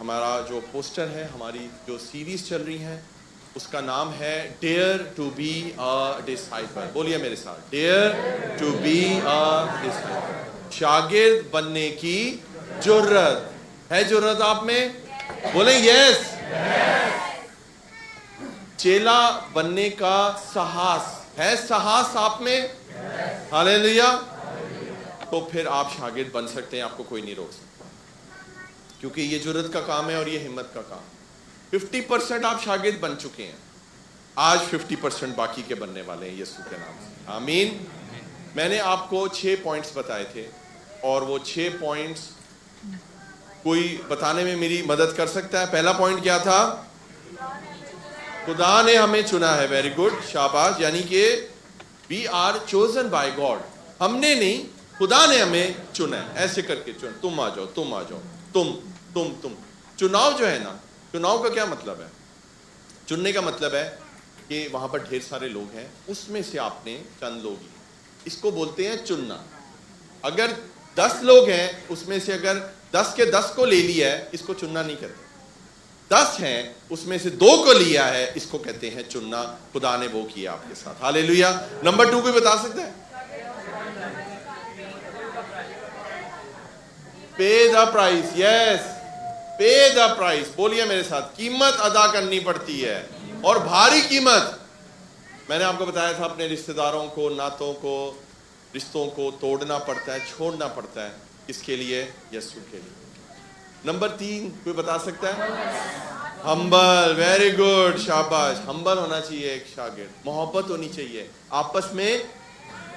हमारा जो पोस्टर है, हमारी जो सीरीज चल रही है, उसका नाम है dare to be a disciple. बोलिए मेरे साथ, dare to be a disciple. शागिर्द बनने की जुर्रत है। जुर्रत आप में? बोले यस। चेला बनने का साहस है। साहस आप में? हालेलुया। तो फिर आप शागिर्द बन सकते हैं, आपको कोई नहीं रोक सकता, क्योंकि ये जुर्रत का काम है और ये हिम्मत का काम। 50% आप शागिर्द बन चुके हैं, आज 50% बाकी के बनने वाले हैं यीशु के नाम से। आमीन। मैंने आपको 6 पॉइंट्स बताए थे, और वो 6 पॉइंट्स कोई बताने में मेरी मदद कर सकता है? पहला पॉइंट क्या था? खुदा ने हमें चुना है। वेरी गुड, शाबाश। यानी कि we are chosen by God. हमने नहीं, खुदा ने हमें चुना है। ऐसे करके चुन, तुम आ जाओ, तुम आ जाओ, तुम। चुनाव जो है ना, चुनाव का क्या मतलब है? चुनने का मतलब है कि वहां पर ढेर सारे लोग हैं, उसमें से आपने चंद लोग लिए, इसको बोलते हैं चुनना। अगर 10 लोग हैं, उसमें से अगर 10 के 10 को ले लिया है, इसको चुनना नहीं कहते। 10 हैं, उसमें से 2 को लिया है, इसको कहते हैं चुनना। खुदा ने वो किया आपके साथ। हालेलुया। नंबर 2 कोई बता सकता है? पे द प्राइस। यस, पे द प्राइस। बोलिए मेरे साथ, कीमत अदा करनी पड़ती है, और भारी कीमत। मैंने आपको बताया था, अपने रिश्तेदारों को, नातों को, रिश्तों को तोड़ना पड़ता है, छोड़ना पड़ता है। किसके लिए? यीशु के लिए। नंबर 3 कोई बता सकता है? हम्बल। वेरी गुड, शाबाश। हम्बल होना चाहिए एक शागिर्द। मोहब्बत होनी चाहिए। आपस में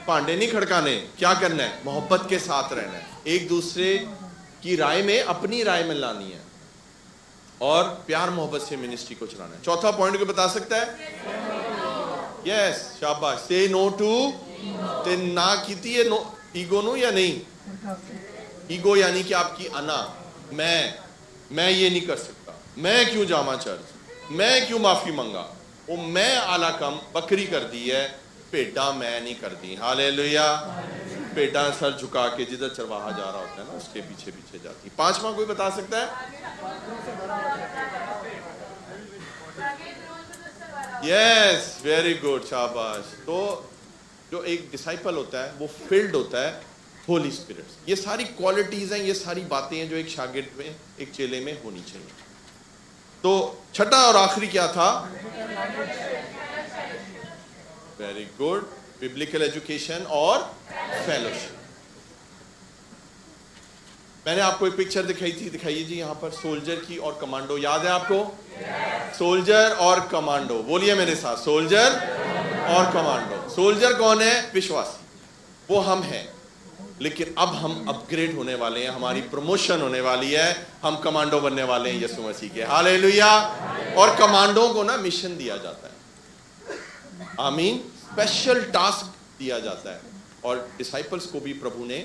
पांडे नहीं खड़काने। क्या करना है? मोहब्बत के साथ रहना है। एक दूसरे की राय में अपनी राय में लानी है, और प्यार मोहब्बत से मिनिस्ट्री को चलाना है। चौथा पॉइंट को बता सकता है? यस, शाबाश। से नो टू, ते ना कीती है नो ईगो नो, या नहीं? ईगो यानी कि आपकी अना, मैं ये नहीं कर सकता, मैं क्यों जामा चर्च, मैं क्यों माफी मंगा। वो मैं आला कम बकरी कर दी है, भेडा मैं नहीं कर दी। हालेलुया। भेडा सर झुका के जिधर चरवाहा जा रहा होता है ना, उसके पीछे पीछे जाती। 5वां कोई बता सकता है? यस, वेरी गुड, शाबाश। तो जो एक डिसाइपल होता है, वो फिल्ड होता है होली स्पिरिट। ये सारी क्वालिटीज हैं, ये सारी बातें हैं जो एक शागिर्द में, एक चेले में होनी चाहिए। तो छठा और आखिरी क्या था? वेरी गुड, बिब्लिकल एजुकेशन और फेलोशिप। मैंने आपको एक पिक्चर दिखाई थी, दिखाइए जी यहाँ पर, सोल्जर की और कमांडो। याद है आपको? सोल्जर और कमांडो। बोलिए मेरे साथ, सोल्जर और कमांडो। सोल्जर कौन है? विश्वासी, वो हम हैं। लेकिन अब हम अपग्रेड होने वाले हैं, हमारी प्रमोशन होने वाली है, हम कमांडो बनने वाले हैं यीशु मसीह के। हालेलुया। और कमांडो को ना मिशन दिया जाता है। आमीन। स्पेशल टास्क दिया जाता है। और डिसाइपल्स को भी प्रभु ने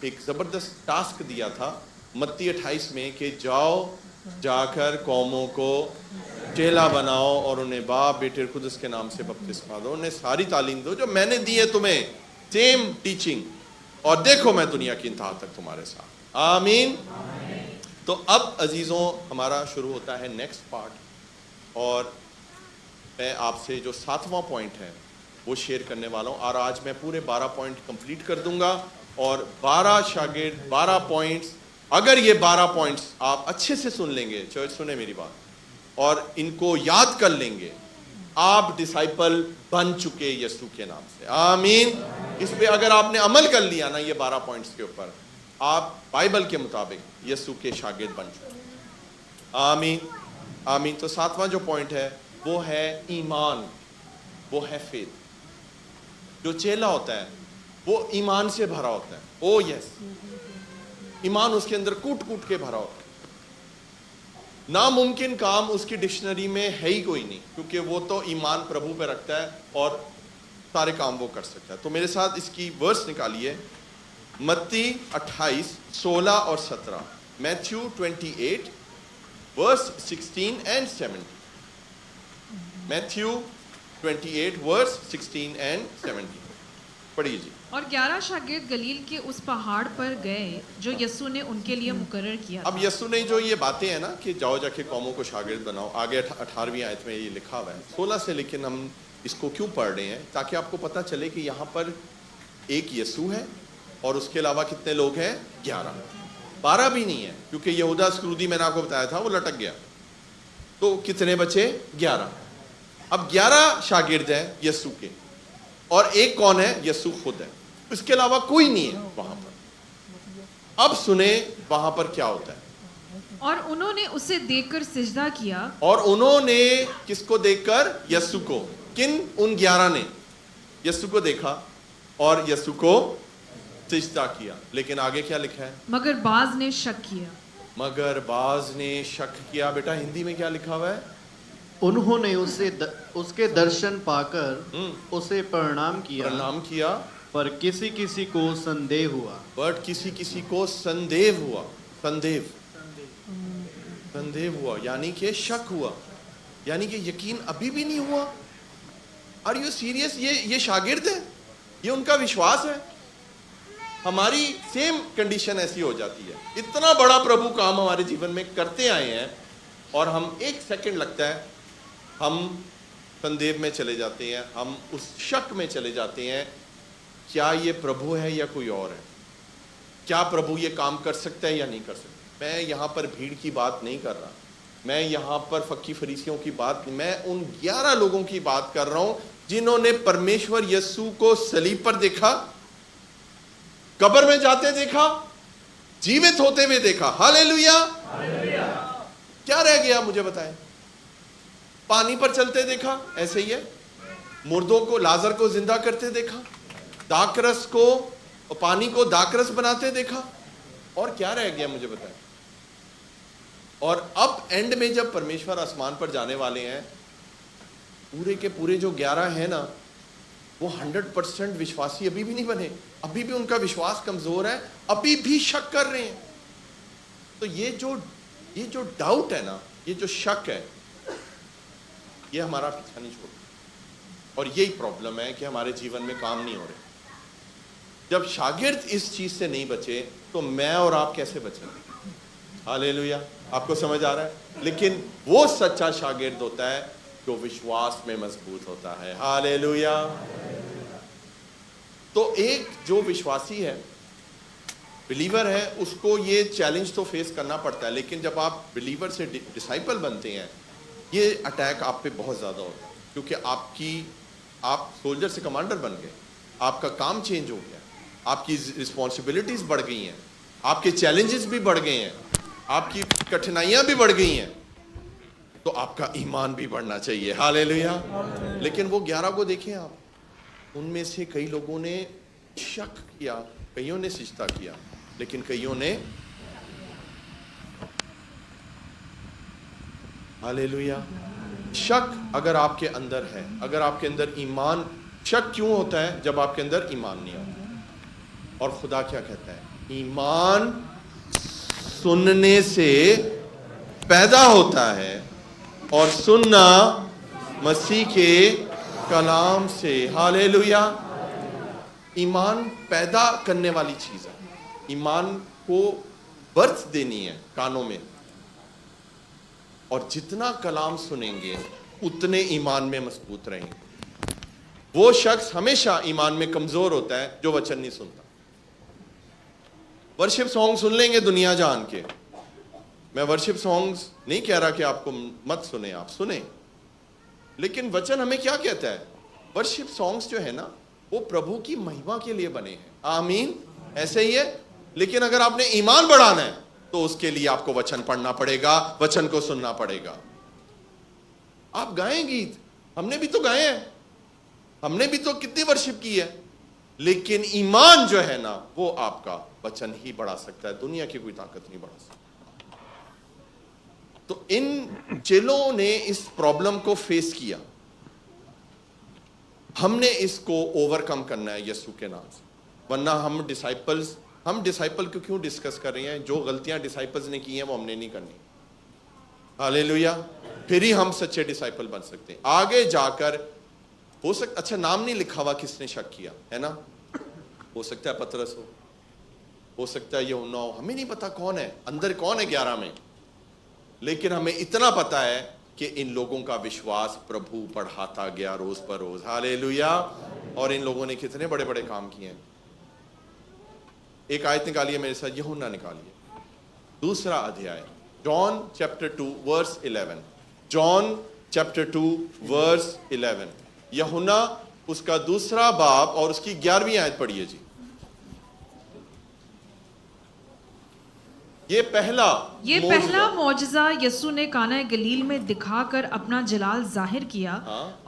एक जबरदस्त टास्क दिया था मत्ती 28 में, कि जाओ, जाकर कौमों को चेला बनाओ और उन्हें बाप, बेटे, खुद के नाम से बपतिस्मा दो, उन्हें सारी तालीम दो जो मैंने दी है तुम्हें, सेम टीचिंग, और देखो मैं दुनिया की इंतहा तक तुम्हारे साथ। आमीन। तो अब अजीजों, हमारा शुरू होता है नेक्स्ट पार्ट, और मैं आपसे जो 7वां पॉइंट है वो शेयर करने वाला हूं। और आज मैं पूरे 12 पॉइंट कंप्लीट कर दूंगा, और 12 शागिर्द, 12 पॉइंट्स। अगर ये 12 पॉइंट्स आप अच्छे से सुन लेंगे, चर्च सुने मेरी बात, और इनको याद कर लेंगे, आप डिसाइपल बन चुके यीशु के नाम से। आमीन। इस पे अगर आपने अमल कर लिया ना, ये 12 पॉइंट्स के ऊपर, आप बाइबल के मुताबिक यीशु के शागिर्द बन चुके। आमीन, आमीन। तो 7वां जो पॉइंट है वो है ईमान, वो है फेथ। जो चेला होता है वो ईमान से भरा होता है। ओ यस, ईमान उसके अंदर कूट कूट के भरा होता है। नामुमकिन काम उसकी डिक्शनरी में है ही कोई नहीं, क्योंकि वो तो ईमान प्रभु पे रखता है और सारे काम वो कर सकता है। तो मेरे साथ इसकी वर्स निकालिए, मत्ती 28 16 और 17, Matthew 28 verse 16 and 17। Matthew 28 verse 16 and 17 पढ़िए जी। और 11 शागिर्द गलील के उस पहाड़ पर गए जो यीशु ने उनके लिए मुकर्रर किया था। अब यीशु ने जो ये बातें हैं ना कि जाओ जाके कौमों को शागिर्द बनाओ, आगे 18वीं आयत में ये लिखा हुआ है 16 से, लेकिन हम इसको क्यों पढ़ रहे हैं? ताकि आपको पता चले कि यहाँ पर एक यीशु है और उसके अलावा कितने लोग हैं? 11, 12 भी नहीं है, क्योंकि यहूदा इस्करियोती मैंने आपको बताया था वो लटक गया। तो कितने बचे? 11। अब 11 शागिर्द हैं यीशु के, और एक कौन है? यीशु खुद है, इसके अलावा कोई नहीं है वहां पर। अब सुने वहां पर क्या होता है। और उन्होंने उसे देखकर सिजदा किया। और उन्होंने किसको देखकर? यीशु को। किन? उन 11 ने यीशु को देखा और यीशु को सिजदा किया। लेकिन आगे क्या लिखा है? मगर बाज ने शक किया। मगर बाज ने शक किया। बेटा हिंदी में क्या लिखा हुआ है? उन्होंने उसके दर्शन पाकर उसे प्रणाम किया, पर किसी किसी को संदेह हुआ। बट किसी किसी को संदेह हुआ। संदेह हुआ यानी कि शक हुआ, यानी कि यकीन अभी भी नहीं हुआ। Are you serious? ये शागिर्द है, ये उनका विश्वास है। हमारी सेम कंडीशन ऐसी हो जाती है। इतना बड़ा प्रभु काम हमारे जीवन में करते आए हैं और हम एक सेकंड लगता है हम संदेह में चले जाते हैं, हम उस शक में चले जाते हैं, क्या ये प्रभु है या कोई और है? क्या प्रभु ये काम कर सकता है या नहीं कर सकता? मैं यहाँ पर भीड़ की बात नहीं कर रहा, मैं यहाँ पर फक्की फरीसियों की बात नहीं, मैं उन 11 लोगों की बात कर रहा हूं जिन्होंने परमेश्वर यीशु को सलीब पर देखा, कब्र में जाते देखा, जीवित होते हुए देखा। हालेलुया। क्या रह गया मुझे बताएं? पानी पर चलते देखा, ऐसे ही है। मुर्दों को, लाजर को जिंदा करते देखा, दाखरस को, पानी को दाखरस बनाते देखा, और क्या रह गया मुझे बताएं? और अब एंड में जब परमेश्वर आसमान पर जाने वाले हैं, पूरे के पूरे जो 11 हैं ना, वो 100% विश्वासी अभी भी नहीं बने, अभी भी उनका विश्वास कमजोर है, अभी भी शक कर रहे हैं। तो ये जो डाउट है ना, ये जो शक है, ये हमारा पीछा नहीं छोड़ता। और यही प्रॉब्लम है कि हमारे जीवन में काम नहीं हो रहे। जब शागिर्द इस चीज से नहीं बचे तो मैं और आप कैसे बचेंगे? हालेलुया। आपको समझ आ रहा है? लेकिन वो सच्चा शागिर्द होता है जो विश्वास में मजबूत होता है। हालेलुया। तो एक जो विश्वासी है, बिलीवर है, उसको ये चैलेंज तो फेस करना पड़ता है। लेकिन जब आप बिलीवर से डिसाइपल बनते हैं, ये अटैक आप पे बहुत ज्यादा होता है, क्योंकि आप सोल्जर से कमांडर बन गए, आपका काम चेंज हो गया, आपकी रिस्पॉन्सिबिलिटीज बढ़ गई हैं, आपके चैलेंजेस भी बढ़ गए हैं, आपकी कठिनाइयां भी बढ़ गई हैं, तो आपका ईमान भी बढ़ना चाहिए। हालेलुया। लेकिन वो 11 को देखें आप, उनमें से कई लोगों ने शक किया, कईयों ने सिजदा किया, लेकिन कईयों ने, हालेलुया। शक अगर आपके अंदर है, अगर आपके अंदर ईमान, शक क्यों होता है? जब आपके अंदर ईमान नहीं होता। और खुदा क्या कहता है? ईमान सुनने से पैदा होता है और सुनना मसीह के कलाम से। हालेलुया। ईमान पैदा करने वाली चीज है, ईमान को बर्थ देनी है कानों में, और जितना कलाम सुनेंगे उतने ईमान में मजबूत रहेंगे। वो शख्स हमेशा ईमान में कमजोर होता है जो वचन नहीं सुनता। वर्शिप सॉन्ग सुन लेंगे दुनिया जान के, मैं वर्शिप सॉन्ग्स नहीं कह रहा कि आपको मत सुने, आप सुने, लेकिन वचन हमें क्या कहता है? वर्शिप सॉन्ग्स जो है ना, वो प्रभु की महिमा के लिए बने हैं। आमीन। ऐसे ही है। लेकिन अगर आपने ईमान बढ़ाना है तो उसके लिए आपको वचन पढ़ना पड़ेगा, वचन को सुनना पड़ेगा। आप गाएं गीत, हमने भी तो गाए हैं, हमने भी तो कितनी वर्शिप की है, लेकिन ईमान जो है ना, वो आपका वचन ही बढ़ा सकता है, दुनिया की कोई ताकत नहीं बढ़ा सकती। तो इन चेलों ने इस प्रॉब्लम को फेस किया, हमने इसको ओवरकम करना है यीशु के नाम से। वरना हम डिसाइपल को क्यों डिस्कस कर रहे हैं? जो गलतियां डिसाइपल्स ने की हैं वो हमने नहीं करनी। हालेलुया। फिर ही हम सच्चे डिसाइपल बन सकते हैं। आगे जाकर हो सकता, अच्छा नाम नहीं लिखा हुआ, किसने शक किया है ना? हो सकता है पतरस हो सकता है यूहन्ना हो, हमें नहीं पता कौन है अंदर, कौन है 11 में, लेकिन हमें इतना पता है कि इन लोगों का विश्वास प्रभु बढ़ाता गया रोज पर रोज। हालेलुया। और इन लोगों ने कितने बड़े बड़े काम किए हैं। एक आयत निकालिए मेरे साथ, यूहन्ना निकालिए, दूसरा अध्याय, John chapter 2 verse 11। John chapter 2 verse 11, यूहन्ना उसका दूसरा बाब और उसकी 11वीं आयत पढ़िए जी। ये पहला मौजज़ा यीशु ने काना गलील में दिखाकर अपना जलाल जाहिर किया।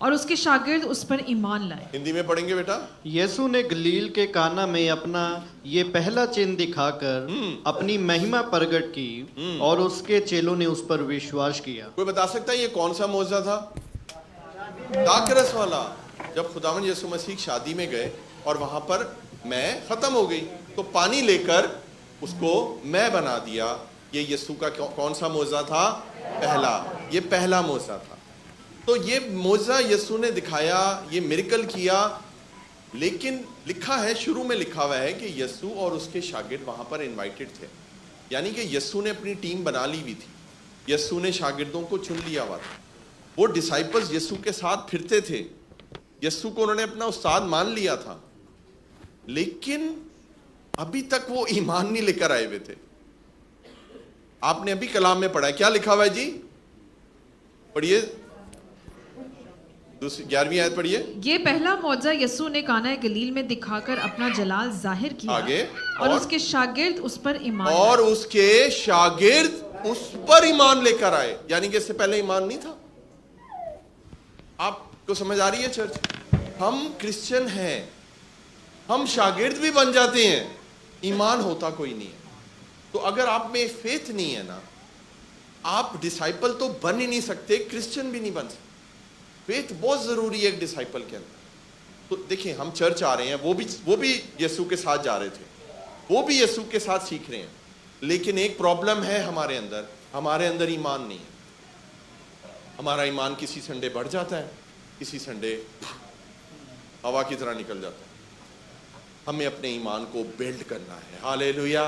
और उसके शागिर्द उस पर ईमान लाए। हिंदी में पढ़ेंगे बेटा। यीशु ने गलील के काना में अपना ये पहला चिन्ह दिखाकर अपनी महिमा प्रकट की और उसके चेलों ने उस पर विश्वास किया। कोई बता सकता है ये कौन सा मौजज़ा था? दाखरस वाला। जब खुदावंद यीशु मसीह शादी में गए और वहां पर मैं खत्म हो गई तो पानी लेकर उसको मैं बना दिया। ये यीशु का कौन सा मौजज़ा था? पहला। ये पहला मौजज़ा था। तो ये मौजज़ा यीशु ने दिखाया, ये मिरेकल किया। लेकिन लिखा है, शुरू में लिखा हुआ है कि यीशु और उसके शागिर्द वहां पर इनवाइटेड थे, यानी कि यीशु ने अपनी टीम बना ली हुई थी। यीशु ने शागिर्दों को चुन लिया हुआ था। वो डिसाइपल्स यीशु के साथ फिरते थे, यीशु को उन्होंने अपना उस्ताद मान लिया था, लेकिन अभी तक वो ईमान नहीं लेकर आए हुए थे। आपने अभी कलाम में पढ़ा है, क्या लिखा हुआ है जी? पढ़िए, 11वीं आयत पढ़िए। ये पहला मौजज़ा यीशु ने काना गलील में दिखाकर अपना जलाल जाहिर किया। आगे। और उसके शागिर्द उस पर ईमान लेकर आए, यानी कि इससे पहले ईमान नहीं था। आपको समझ आ रही है चर्च? हम क्रिश्चियन हैं, हम शागिर्द भी बन जाते हैं, ईमान होता कोई नहीं है। तो अगर आप में फेथ नहीं है ना, आप डिसाइपल तो बन ही नहीं सकते, क्रिश्चियन भी नहीं बन सकते। फेथ बहुत जरूरी है एक डिसाइपल के अंदर। तो देखिए, हम चर्च आ रहे हैं, वो भी यीशु के साथ जा रहे थे, वो भी यीशु के साथ सीख रहे हैं, लेकिन एक प्रॉब्लम है हमारे अंदर ईमान नहीं है। हमारा ईमान किसी संडे बढ़ जाता है, किसी संडे हवा की तरह निकल जाता है। हमें अपने ईमान को बिल्ड करना है। हालेलुया।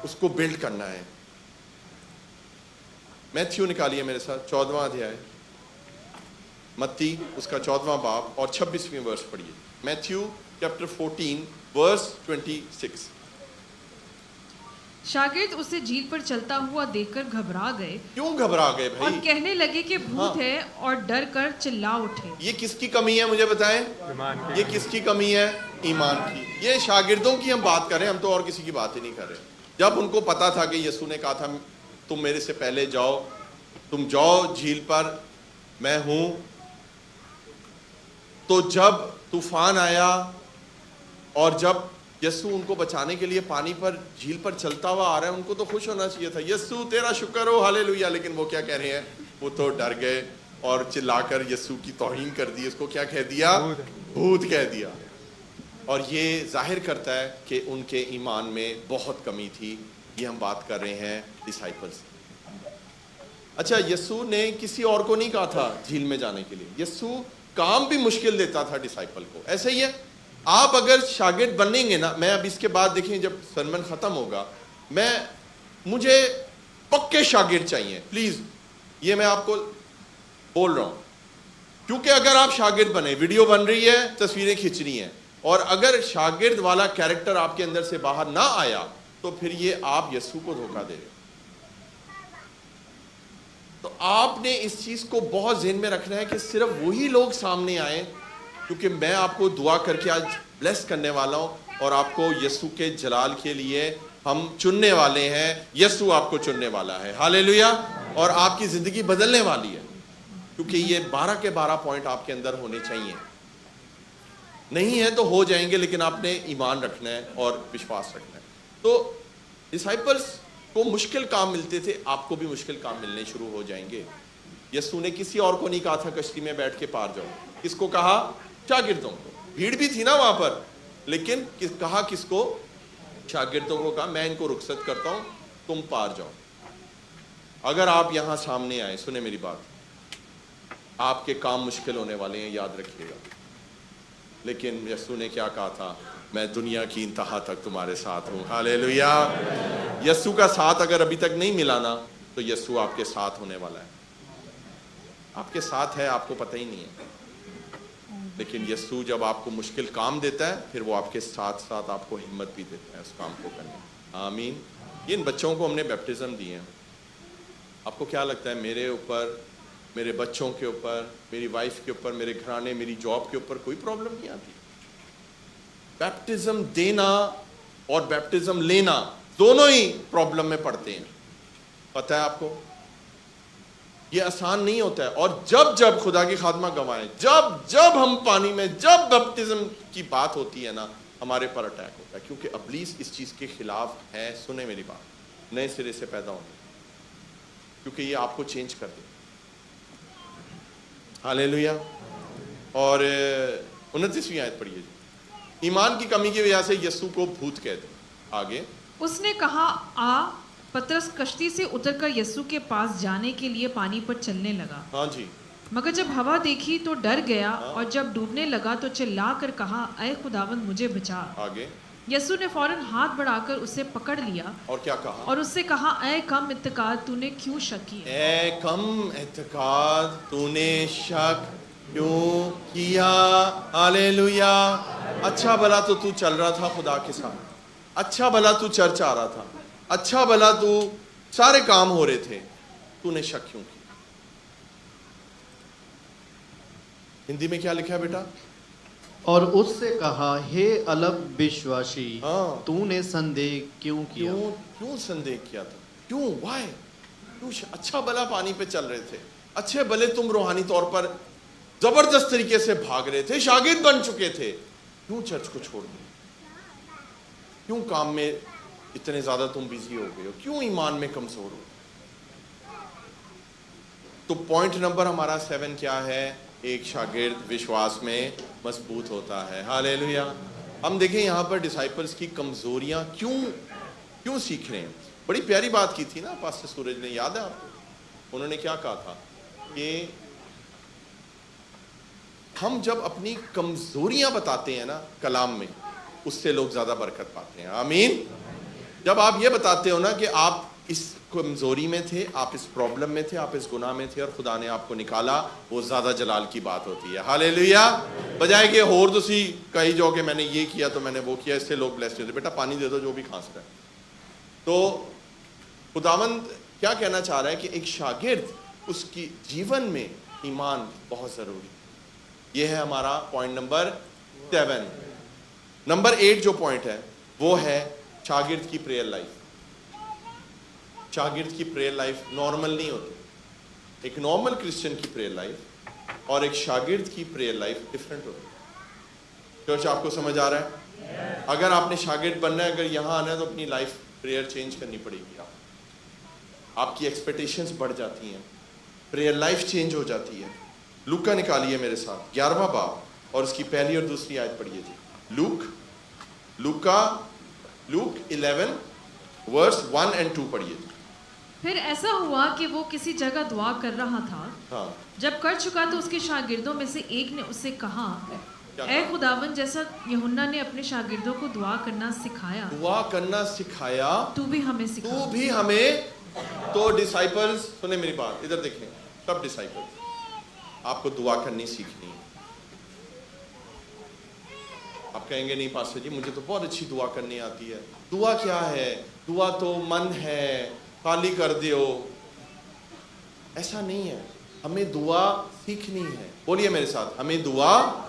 उसको बिल्ड करना है। मैथ्यू निकालिए मेरे साथ, 14वां अध्याय, मत्ती उसका 14वां बाब और 26वीं वर्ष पढ़िए। Matthew chapter 14 verse 26। शागिर्द उसे झील पर चलता हुआ देखकर घबरा गए। क्यों घबरा गए भाई? और कहने लगे कि भूत है, और डर कर चिल्ला उठे। ये किसकी कमी है मुझे बताएं? ये किसकी कमी है? ईमान की। ये शागिर्दों की हम बात कर रहे हैं, हम तो और किसी की बात ही नहीं कर रहे। जब उनको पता था कि यीशु ने कहा था तुम मेरे से पहले जाओ, तुम जाओ झील पर, मैं हूं, तो जब तूफान आया और जब यीशु उनको बचाने के लिए पानी पर, झील पर चलता हुआ आ रहा है, उनको तो खुश होना चाहिए था, यीशु तेरा शुक्र हो, हालेलुया। लेकिन वो क्या कह रहे हैं? वो तो डर गए और चिल्लाकर यीशु की तौहीन कर दी। उसको क्या कह दिया? भूत कह दिया। और ये जाहिर करता है कि उनके ईमान में बहुत कमी थी। ये हम बात कर रहे हैं डिसाइपल्स। अच्छा, यीशु ने किसी और को नहीं कहा था झील में जाने के लिए। यीशु काम भी मुश्किल देता था डिसाइपल को। ऐसे ही है, आप अगर शागिर्द बनेंगे ना, मैं अब इसके बाद देखें जब सरमन खत्म होगा, मुझे पक्के शागिर्द चाहिए प्लीज। ये मैं आपको बोल रहा हूं, क्योंकि अगर आप शागिर्द बने, वीडियो बन रही है, तस्वीरें खींचनी है, और अगर शागिर्द वाला कैरेक्टर आपके अंदर से बाहर ना आया, तो फिर ये आप यीशु को धोखा दे रहे हो। तो आपने इस चीज को बहुत ज़हन में रखना है कि सिर्फ वही लोग सामने आए, क्योंकि मैं आपको दुआ करके आज ब्लेस करने वाला हूं और आपको यीशु के जलाल के लिए हम चुनने वाले हैं। यीशु आपको चुनने वाला है, हालेलुया। और आपकी जिंदगी बदलने वाली है, क्योंकि ये 12 के 12 पॉइंट आपके अंदर होने चाहिए। नहीं है तो हो जाएंगे, लेकिन आपने ईमान रखना है और विश्वास रखना है। तो डिसाइपल्स को मुश्किल काम मिलते थे, आपको भी मुश्किल काम मिलने शुरू हो जाएंगे। यीशु ने किसी और को नहीं कहा था कश्ती में बैठ के पार जाओ। किसको कहा? शागिर्दों को। भीड़ भी थी ना वहां पर, लेकिन कहा किसको? शागिर्दों को कहा मैं इनको रुखसत करता हूं, तुम पार जाओ। अगर आप यहां सामने आए, सुने मेरी बात, आपके काम मुश्किल होने वाले हैं, याद रखिएगा। लेकिन यीशु ने क्या कहा था, मैं दुनिया की इंतहा तक तुम्हारे साथ हूँ। हालेलुया। यीशु का साथ अगर अभी तक नहीं मिला ना, तो यीशु आपके साथ होने वाला है। आपके साथ है, आपको पता ही नहीं है, लेकिन यीशु जब आपको मुश्किल काम देता है, फिर वो आपके साथ साथ आपको हिम्मत भी देता है उस काम को करने। आमीन। इन बच्चों को हमने बैप्टिज्म दिए हैं। आपको क्या लगता है, मेरे ऊपर, मेरे बच्चों के ऊपर, मेरी वाइफ के ऊपर, मेरे घराने, मेरी जॉब के ऊपर कोई प्रॉब्लम नहीं आती? बैप्टिज्म देना और बैप्टिज्म लेना दोनों ही प्रॉब्लम में पड़ते हैं, पता है आपको? ये आसान नहीं होता है। और जब जब खुदा की खात्मा गवाएं, जब जब हम पानी में, जब बैप्टिज्म की बात होती है ना, हमारे पर अटैक होता है, क्योंकि इब्लीस इस चीज के खिलाफ है। सुने मेरी बात, नए सिरे से पैदा होने, क्योंकि ये आपको चेंज कर दे। हालेलुया। और 29वीं आयत पढ़िए जी। ईमान की कमी की वजह से यीशु को भूत कहते। आगे उसने कहा, आ। पतरस कश्ती से उतरकर यीशु के पास जाने के लिए पानी पर चलने लगा। हाँ जी। मगर जब हवा देखी तो डर गया, और जब डूबने लगा तो चिल्ला कर कहा, ऐ खुदावंद मुझे बचा। आगे यीशु ने फौरन हाथ बढ़ाकर उसे पकड़ लिया और क्या कहा? और उससे कहा, ऐ कम इत्तेकाद, तूने क्यों शक किया? ए कम इत्तेकाद, तूने शक क्यों किया? हालेलुया। अच्छा भला तो तू चल रहा था खुदा के साथ, अच्छा भला तू चर्च आ रहा था, अच्छा भला तू सारे काम हो रहे थे, तूने शक क्यों किया? हिंदी में क्या लिखा है बेटा? और उससे कहा, हे अल्प विश्वासी, हाँ। तूने संदेह क्यों किया? क्यों क्यों संदेह किया था? क्यों? वाई? क्यों? अच्छा भला पानी पे चल रहे थे, अच्छे भले तुम रूहानी तौर पर जबरदस्त तरीके से भाग रहे थे, शागिर्द बन चुके थे, क्यों चर्च को छोड़ दिया? क्यों काम में इतने ज्यादा तुम बिजी हो गए हो? क्यों ईमान में कमजोर हो? तो पॉइंट नंबर हमारा 7 क्या है? एक शागिर्द विश्वास में मजबूत होता है। हालेलुया। हम देखें यहाँ पर डिसाइपल्स की कमजोरियां क्यों सीख रहे हैं। बड़ी प्यारी बात की थी ना पास्टर सूरज ने, याद है आपको? उन्होंने क्या कहा था कि हम जब अपनी कमजोरियां बताते हैं ना कलाम में, उससे लोग ज्यादा बरकत पाते हैं। आमीन। जब आप ये बताते हो ना कि आप इस कमजोरी में थे, आप इस प्रॉब्लम में थे, आप इस गुनाह में थे और खुदा ने आपको निकाला, वो ज्यादा जलाल की बात होती है। हालेलुया। बजाय कि होर तुसी कही जाओ कि मैंने ये किया तो मैंने वो किया, इससे लोग ब्लेस्ड होते। बेटा पानी दे दो जो भी खांसता है। तो खुदावंद क्या कहना चाह रहा है कि एक शागिर्द, उसकी जीवन में ईमान बहुत जरूरी। ये है हमारा पॉइंट नंबर 7। नंबर 8 जो पॉइंट है वो है शागिर्द की प्रेयर लाइफ। शागिर्द की प्रेयर लाइफ नॉर्मल नहीं होती। एक नॉर्मल क्रिश्चियन की प्रेयर लाइफ और एक शागिर्द की प्रेयर लाइफ डिफरेंट होती है। चर्च आपको समझ आ रहा है? अगर आपने शागिर्द बनना है, अगर यहाँ आना है, तो अपनी लाइफ प्रेयर चेंज करनी पड़ेगी। आपकी एक्सपेक्टेशंस बढ़ जाती हैं, प्रेयर लाइफ चेंज हो जाती है। लूका निकालिए मेरे साथ 11वां बाब और उसकी पहली और दूसरी आयत पढ़िए जी। लूक 11 वर्स 1 और 2 पढ़िए। फिर ऐसा हुआ कि वो किसी जगह दुआ कर रहा था। हाँ। जब कर चुका तो उसके शागिर्दों में से एक ने उससे कहा, ऐ खुदावन, जैसा यूहन्ना ने अपने शागिर्दों को दुआ करना सिखाया, तू भी हमें सिखा। तो डिसाइपल्स, सुने मेरी बात, इधर देखें। सब डिसाइपल्स, आपको दुआ करनी सीखनी है। आप कहेंगे नहीं पास्टर जी मुझे तो बहुत अच्छी दुआ करनी आती है। दुआ क्या है? दुआ तो मन है, खाली कर दियो। ऐसा नहीं है, हमें दुआ सीखनी है। बोलिए मेरे साथ, हमें दुआ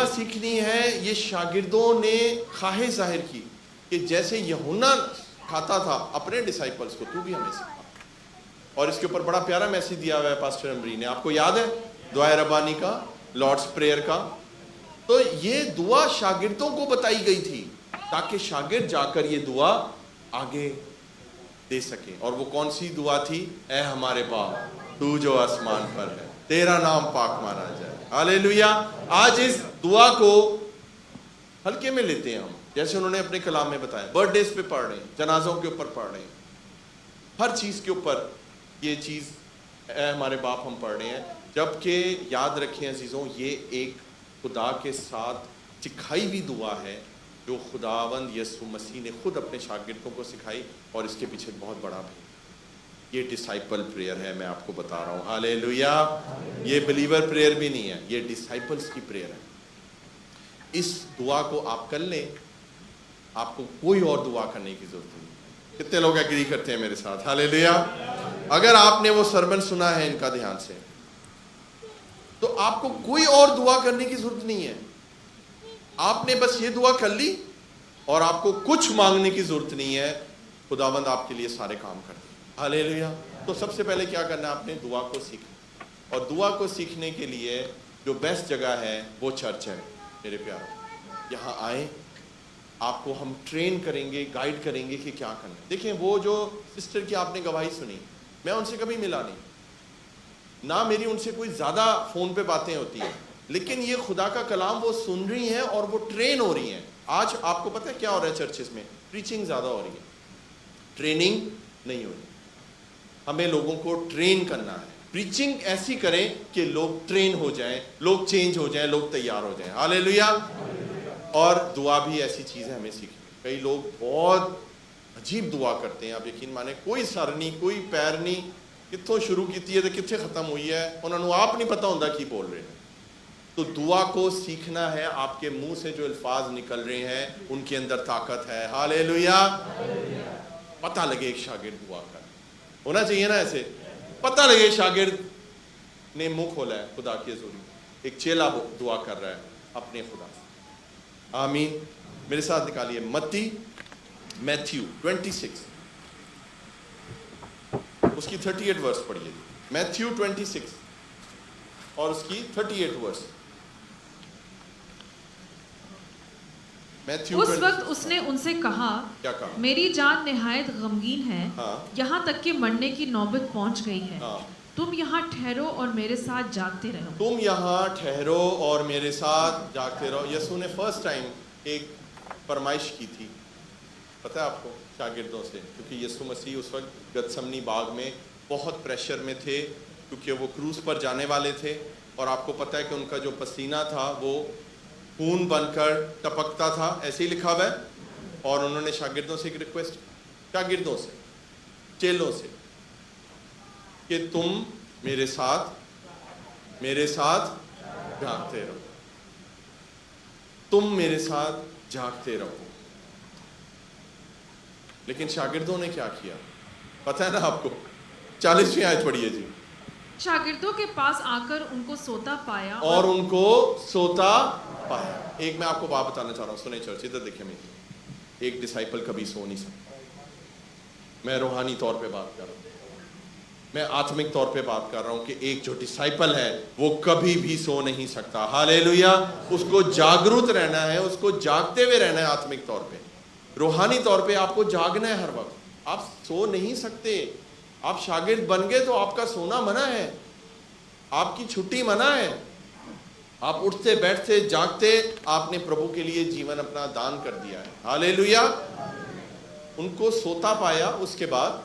सीखनी है। ये शागिर्दों ने खाहे जाहिर की कि जैसे यूहन्ना खाता था अपने डिसाइपल्स को, तू भी हमें सिखा। और इसके ऊपर बड़ा प्यारा मैसेज दिया हुआ है पास्टर अमरी ने, आपको याद है? दुआ रब्बानी का, लॉर्ड्स प्रेयर का। तो ये दुआ शागिर्दों को बताई गई थी ताकि शागिर्द जाकर ये दुआ आगे दे सके। और वो कौन सी दुआ थी? ऐ हमारे बाप तू जो आसमान पर है, तेरा नाम पाक माना जाए। हालेलुया। आज इस दुआ को हल्के में लेते हैं हम, जैसे उन्होंने अपने कलाम में बताया। बर्थडेज पे पढ़ रहे हैं, जनाजों के ऊपर पढ़ रहे हैं, हर चीज के ऊपर ये चीज ऐ हमारे बाप हम पढ़ रहे हैं। जबकि याद रखें अजीजों, ये एक खुदा के साथ सिखाई हुई दुआ है जो खुदावंद यीशु मसीह ने खुद अपने शागिर्दों को सिखाई, और इसके पीछे बहुत बड़ा भी ये डिसाइपल प्रेयर है। मैं आपको बता रहा हूँ, हालेलुया। ये बिलीवर प्रेयर भी नहीं है, ये डिसाइपल्स की प्रेयर है। इस दुआ को आप कर लें, आपको कोई और दुआ करने की जरूरत नहीं। कितने लोग एग्री करते हैं मेरे साथ, हालेलुया। अगर आपने वो सरमन सुना है इनका ध्यान से, तो आपको कोई और दुआ करने की जरूरत नहीं है। आपने बस ये दुआ कर ली और आपको कुछ मांगने की जरूरत नहीं है। खुदावंद आपके लिए सारे काम कर दे, हालेलुया। तो सबसे पहले क्या करना है, आपने दुआ को सीखना, और दुआ को सीखने के लिए जो बेस्ट जगह है वो चर्च है मेरे प्यारों। यहाँ आए, आपको हम ट्रेन करेंगे, गाइड करेंगे कि क्या करना है। देखें, वो जो सिस्टर की आपने गवाही सुनी, मैं उनसे कभी मिला नहीं, ना मेरी उनसे कोई ज़्यादा फ़ोन पे बातें होती हैं, लेकिन ये खुदा का कलाम वो सुन रही हैं और वो ट्रेन हो रही हैं। आज आपको पता है क्या हो रहा है चर्चेस में? प्रीचिंग ज़्यादा हो रही है, ट्रेनिंग नहीं हो रही। हमें लोगों को ट्रेन करना है। प्रीचिंग ऐसी करें कि लोग ट्रेन हो जाएं, लोग चेंज हो जाएं, लोग तैयार हो जाएं, हालेलुया। और दुआ भी ऐसी चीज़ है, हमें सीखनी। कई लोग बहुत अजीब दुआ करते हैं, आप यकीन माने, कोई सर नहीं, कोई पैर नहीं, कित्थों शुरू की है तो कित्थे खत्म हुई है, उन्होंने आप नहीं पता होता की बोल रहे हैं। तो दुआ को सीखना है। आपके मुंह से जो अल्फाज निकल रहे हैं उनके अंदर ताकत है, हालेलुया। पता लगे एक शागिर्द दुआ कर, होना चाहिए ना ऐसे, पता लगे शागिर्द ने मुंह खोला है खुदा की हजूरी, एक चेला दुआ कर रहा है अपने खुदा से। आमीन। मेरे साथ निकालिए मैथ्यू 26 उसकी 38 वर्स पढ़िए। मैथ्यू 26 और उसकी 38 वर्स। उस वक्त उसने उनसे कहा, क्या कहा? मेरी जान निहायत गमगीन है, हाँ। यहाँ तक कि मरने की नौबत पहुँच गई है। हाँ। तुम यहाँ ठहरो और मेरे साथ जागते रहो। तुम यहाँ ठहरो और मेरे साथ जागते रहो। यीशु ने फर्स्ट टाइम एक फरमाइश की थी, पता है आपको, शागिर्दों से, क्योंकि यीशु मसीह उस वक्त गतसमनी बाग में बहुत प्रेशर में थे, क्योंकि वो क्रूस पर जाने वाले थे। और आपको पता है कि उनका जो पसीना था वो खून बनकर टपकता था, ऐसे ही लिखा हुआ है। और उन्होंने शागिर्दों से एक रिक्वेस्ट, शागिर्दों से, चेलों से, कि तुम मेरे साथ जागते रहो, तुम मेरे साथ जागते रहो। लेकिन शागिर्दों ने क्या किया पता है ना आपको? 40वीं आयत पढ़िए जी। शागिर्दों के पास आकर उनको सोता पाया और उनको सोता पाया। एक मैं आपको बात बताना चाह रहा हूँ, सुने चर्च, इधर देखिए। मेरी एक डिसाइपल कभी सो नहीं सकता। मैं रूहानी तौर पे बात कर रहा हूँ, मैं आत्मिक तौर पे बात कर रहा हूँ कि एक जो डिसाइपल है वो कभी भी सो नहीं सकता, हालेलुया। उसको जागरूक रहना है, उसको जागते हुए रहना है। आत्मिक तौर पे, रूहानी तौर पे आपको जागना है हर वक्त। आप सो नहीं सकते। आप शागिर्द बन गए तो आपका सोना मना है, आपकी छुट्टी मना है। आप उठते बैठते जागते, आपने प्रभु के लिए जीवन अपना दान कर दिया है, हालेलुया। उनको सोता पाया। उसके बाद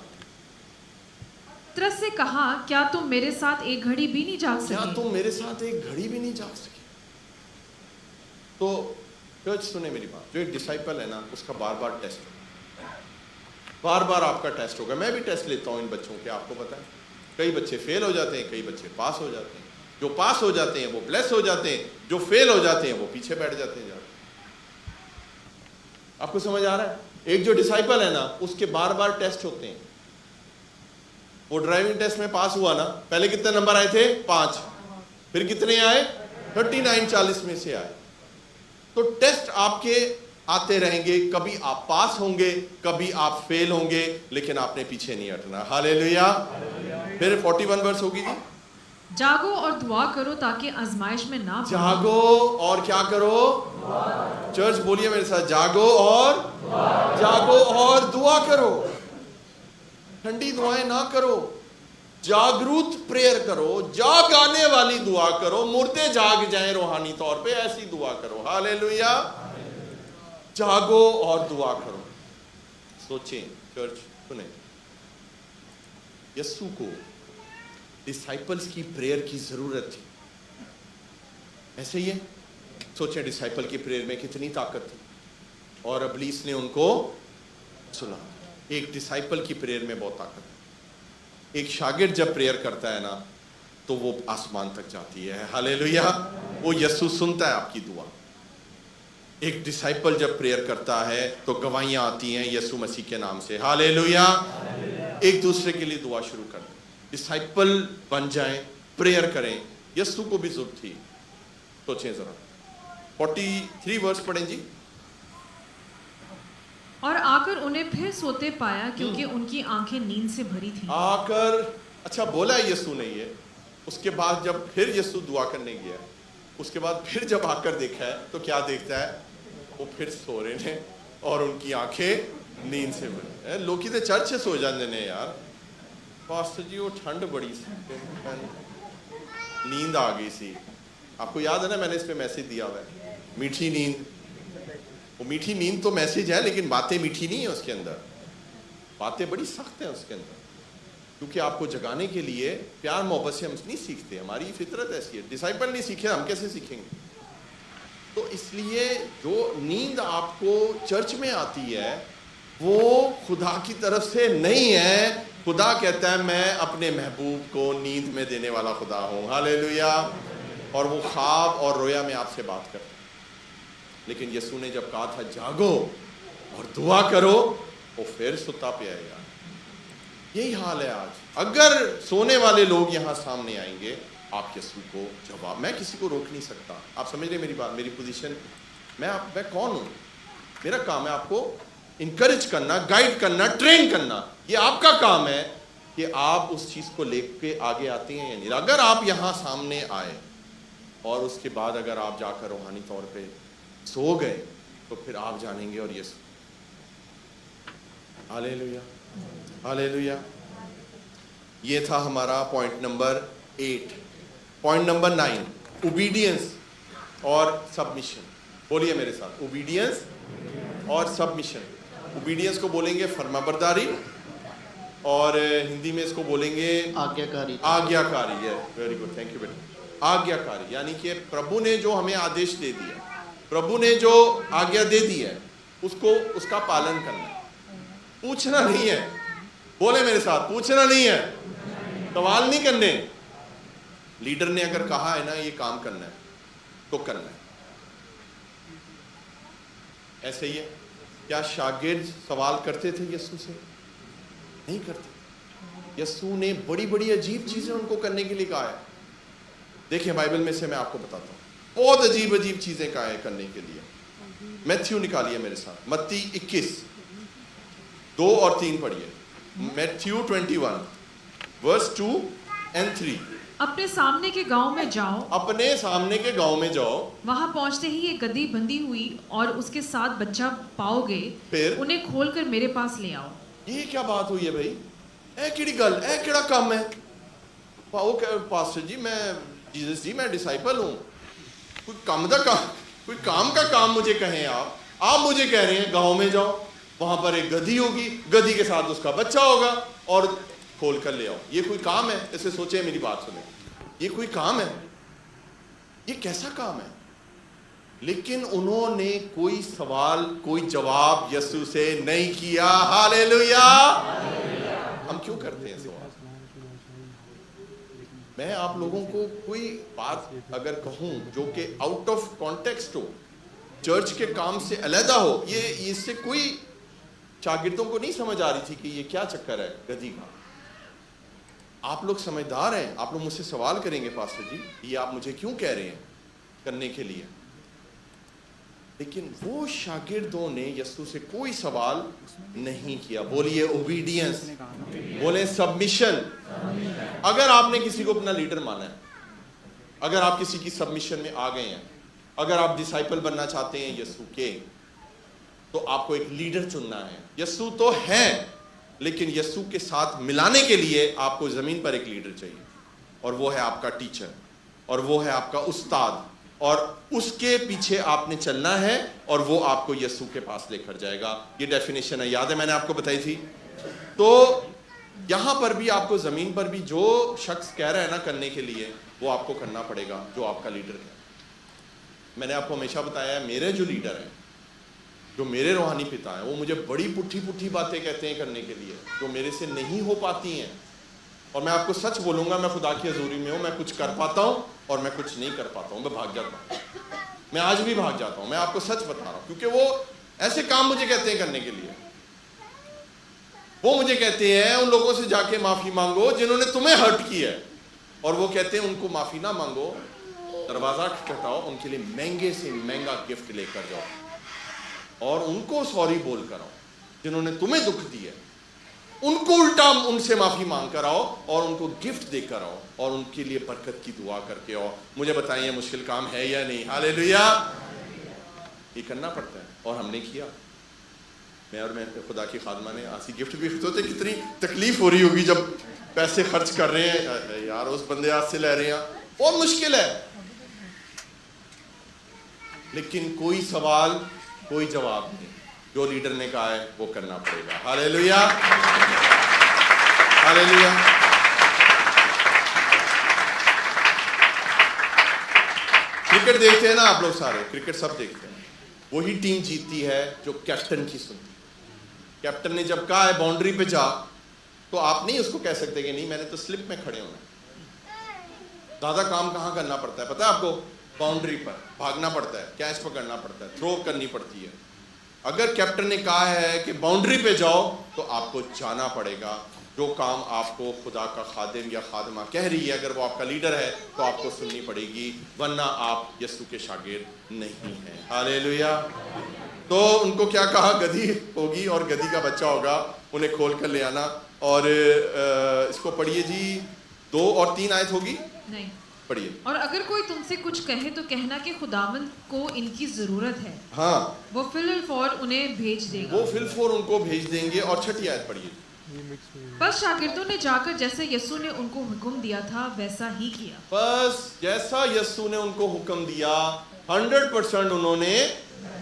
पतरस से कहा, क्या तुम मेरे साथ एक घड़ी भी नहीं जाग सके? क्या तुम मेरे साथ एक घड़ी भी नहीं जाग सके? तो चर्च सुने मेरी बात, जो एक डिसाइपल है ना, उसका बार बार टेस्ट होगा, बार बार आपका टेस्ट होगा। मैं भी टेस्ट लेता हूँ इन बच्चों के, आपको पता है। कई बच्चे फेल हो जाते हैं, कई बच्चे पास हो जाते हैं। जो पास हो जाते हैं वो ब्लेस हो जाते हैं, जो फेल हो जाते हैं वो पीछे बैठ जाते हैं। आपको समझ आ रहा है? एक जो डिसाइपल है ना, उसके बार बार टेस्ट होते हैं। वो ड्राइविंग टेस्ट में पास हुआ ना, पहले कितने नंबर आए थे? 5। फिर कितने आए? 39 40 में से आए। तो टेस्ट आपके आते रहेंगे, कभी आप पास होंगे, कभी आप फेल होंगे, लेकिन आपने पीछे नहीं हटना, हालेलुया। फिर 41 वर्स होगी जी। जागो और दुआ करो ताकि आजमाइश में ना पड़ो। जागो और क्या करो? चर्च बोलिए मेरे साथ, जागो और दुआ करो। ठंडी दुआएं ना करो, जागरूक प्रेयर करो, जाग आने वाली दुआ करो। मुर्दे जाग जाएं रूहानी तौर पे, ऐसी दुआ करो, हालेलुया। जागो और दुआ करो। सोचें चर्च, सुने, यीशु को डिसाइपल्स की प्रेयर की जरूरत थी, ऐसे ही है। सोचें डिसाइपल की प्रेयर में कितनी ताकत थी, और इब्लीस ने उनको सुना। एक डिसाइपल की प्रेयर में बहुत ताकत है। एक शागिर्द जब प्रेयर करता है ना, तो वो आसमान तक जाती है। हालेलुया। वो यीशु सुनता है आपकी दुआ। एक डिसाइपल जब प्रेयर करता है तो गवाहियां आती हैं यीशु मसीह के नाम से। हालेलुया। एक दूसरे के लिए दुआ शुरू कर दें, डिसाइपल बन जाएं, प्रेयर करें। यीशु को भी जरूरत थी। सोचें जरा, 43 वर्ष पढ़ें जी। और आकर उन्हें फिर सोते पाया, क्योंकि उनकी आंखें नींद से भरी थी। आकर, अच्छा बोला है यीशु ने ये। उसके बाद जब फिर यीशु दुआ करने गया, उसके बाद फिर जब आकर देखा है तो क्या देखता है? वो फिर सो रहे हैं और उनकी आंखें नींद से भरी है। लोग तो चर्च से सो जाते हैं यार। पास्टर जी वो ठंड बड़ी सी, नींद आ गई सी। आपको याद है ना, मैंने इस पे मैसेज दिया हुआ है, मीठी नींद। वो मीठी नींद तो मैसेज है, लेकिन बातें मीठी नहीं है उसके अंदर। बातें बड़ी सख्त हैं उसके अंदर, क्योंकि आपको जगाने के लिए प्यार मोहब्बत से हम नहीं सीखते। हमारी फितरत ऐसी है। डिसाइपल नहीं सीखे, हम कैसे सीखेंगे? तो इसलिए जो नींद आपको चर्च में आती है वो खुदा की तरफ से नहीं है। खुदा कहता है मैं अपने महबूब को नींद में देने वाला खुदा हूँ। हालेलुया। और वो ख्वाब और रोया में आपसे बात करता है। लेकिन यीशु ने जब कहा था जागो और दुआ करो, वो फिर सुता पे आएगा। यही हाल है आज। अगर सोने वाले लोग यहाँ सामने आएंगे, आप यीशु को जवाब, मैं किसी को रोक नहीं सकता। आप समझ रहे मेरी बात, मेरी पोजीशन? मैं कौन हूँ? मेरा काम है आपको इनकरेज करना, गाइड करना, ट्रेन करना। ये आपका काम है कि आप उस चीज़ को लेके आगे आते हैं या नहीं। अगर आप यहाँ सामने आए और उसके बाद अगर आप जाकर रूहानी तौर पे सो गए, तो फिर आप जानेंगे और यीशु। Hallelujah, hallelujah. ये था हमारा point number 8। Point number 9, obedience और सबमिशन। बोलिए मेरे साथ, ओबीडियंस और सबमिशन। ओबीडियंस को बोलेंगे फर्माबरदारी, और हिंदी में इसको बोलेंगे आज्ञाकारी। आज्ञाकारी है। वेरी गुड, थैंक यू बेटा। आज्ञाकारी यानी कि प्रभु ने जो हमें आदेश दे दिया, प्रभु ने जो आज्ञा दे दी है, उसको उसका पालन करना। पूछना नहीं है। बोले मेरे साथ, पूछना नहीं है, सवाल नहीं करने। लीडर ने अगर कहा है ना ये काम करना है, तो करना है। ऐसे ही है। क्या शागिर्द सवाल करते थे यीशु से? नहीं करते। यीशु ने बड़ी बड़ी अजीब चीजें उनको करने के लिए कहा है। देखिए बाइबल में से मैं आपको बताता हूँ, बहुत अजीब अजीब चीजें कहा है करने के लिए। मैथ्यू निकालिए मेरे साथ, मत्ती 21, 2 और 3 पढ़िए। Matthew 21 verse 2 and 3। अपने सामने के गांव में जाओ। अपने सामने के गांव में जाओ। वहां पहुंचते ही एक गधी बंधी हुई और उसके साथ बच्चा पाओगे, फिर उन्हें खोलकर मेरे पास ले आओ। ये क्या बात हुई है भाई? ए किड़ी गल, ए केड़ा काम है? पास्टर जी, मैं जीसस जी, मैं डिसाइपल हूँ। कोई काम का काम मुझे कहें आप मुझे कह रहे हैं गांव में जाओ, वहां पर एक गधी होगी, गधी के साथ उसका बच्चा होगा और खोल कर ले आओ। ये कोई काम है? ऐसे सोचे, मेरी बात सुने, ये कोई काम है? ये कैसा काम है? लेकिन उन्होंने कोई सवाल, कोई जवाब यीशु से नहीं किया। हालेलुया। हम क्यों करते हैं सवाल? मैं आप लोगों को कोई बात अगर कहूं जो कि आउट ऑफ कॉन्टेक्स्ट हो, चर्च के काम से अलहदा हो, ये इससे कोई शागिर्दों को नहीं समझ आ रही थी कि ये क्या चक्कर है गधी का। आप लोग समझदार हैं, आप लोग मुझसे सवाल करेंगे, पास्टर जी ये आप मुझे क्यों कह रहे हैं करने के लिए। लेकिन वो शागिर्दों ने यीशु से कोई सवाल नहीं किया। बोलिए ओबीडियंस, बोले सबमिशन। अगर आपने किसी को अपना लीडर माना है, अगर आप किसी की सबमिशन में आ गए हैं, अगर आप डिसाइपल बनना चाहते हैं यीशु के, तो आपको एक लीडर चुनना है। यीशु तो है, लेकिन यीशु के साथ मिलाने के लिए आपको जमीन पर एक लीडर चाहिए, और वो है आपका टीचर, और वो है आपका उस्ताद, और उसके पीछे आपने चलना है, और वो आपको यीशु के पास लेकर जाएगा। ये डेफिनेशन है, याद है मैंने आपको बताई थी। तो यहां पर भी आपको जमीन पर भी जो शख्स कह रहा है ना करने के लिए, वो आपको करना पड़ेगा जो आपका लीडर है। मैंने आपको हमेशा बताया है, मेरे जो लीडर हैं, जो मेरे रूहानी पिता हैं, वो मुझे बड़ी पुट्ठी पुट्ठी बातें कहते हैं करने के लिए, जो मेरे से नहीं हो पाती हैं। और मैं आपको सच बोलूँगा, मैं खुदा की हजूरी में हूँ, मैं कुछ कर पाता हूँ और मैं कुछ नहीं कर पाता हूँ, मैं भाग जाता हूँ। मैं आज भी भाग जाता हूँ, मैं आपको सच बता रहा हूँ, क्योंकि वो ऐसे काम मुझे कहते हैं करने के लिए। वो मुझे कहते हैं उन लोगों से जाके माफ़ी मांगो जिन्होंने तुम्हें हर्ट किया है, और वो कहते हैं उनको माफ़ी ना मांगो, दरवाज़ा खटखटाओ, उनके लिए महंगे से महंगा गिफ्ट लेकर जाओ और उनको सॉरी बोल कर आओ। जिन्होंने तुम्हें दुख दिया उनको उल्टा उनसे माफ़ी मांग कर आओ और उनको गिफ्ट देकर आओ और उनके लिए बरकत की दुआ करके आओ। मुझे बताइए मुश्किल काम है या नहीं? हालेलुया। ये करना पड़ता है और हमने किया। मैं और मैं खुदा की खादमा ने आसी गिफ्ट भी सोचे कितनी तकलीफ हो रही होगी जब पैसे खर्च कर रहे हैं यार, उस बंदे हाथ से ले रहे हैं, बहुत मुश्किल है, लेकिन कोई सवाल कोई जवाब नहीं। जो लीडर ने कहा है वो करना पड़ेगा। Hallelujah, hallelujah. क्रिकेट देखते हैं ना आप लोग सारे, क्रिकेट सब देखते हैं। वही टीम जीतती है जो कैप्टन की सुनती है। कैप्टन ने जब कहा है बाउंड्री पे जा, तो आप नहीं उसको कह सकते कि नहीं मैंने तो स्लिप में खड़े होना। ज्यादा काम कहाँ करना पड़ता है पता है आपको? बाउंड्री पर भागना पड़ता है, कैच पकड़ना पड़ता है, थ्रो करनी पड़ती है। अगर कैप्टन ने कहा है कि बाउंड्री पे जाओ तो आपको जाना पड़ेगा। जो काम आपको खुदा का खादिम या खादिमा कह रही है, अगर वो आपका लीडर है तो आपको सुननी पड़ेगी, वरना आप यीशु के शागिर्द नहीं हैं। हालेलुया। तो उनको क्या कहा? गधी होगी और गधी का बच्चा होगा, उन्हें खोल कर ले आना। और इसको पढ़िए जी, 2 और 3 आयत होगी, नहीं पढ़िए। और अगर कोई तुमसे कुछ कहे तो कहना कि खुदावंद को इनकी जरूरत है, हाँ, वो फिलफौर उन्हें भेज देगा। वो फिलफौर उनको भेज देंगे। और 6 आयत पढ़िए। बस शागिर्दों ने जाकर जैसे यीशु ने उनको हुक्म दिया था वैसा ही किया। बस जैसा यीशु ने उनको हुक्म दिया 100% उन्होंने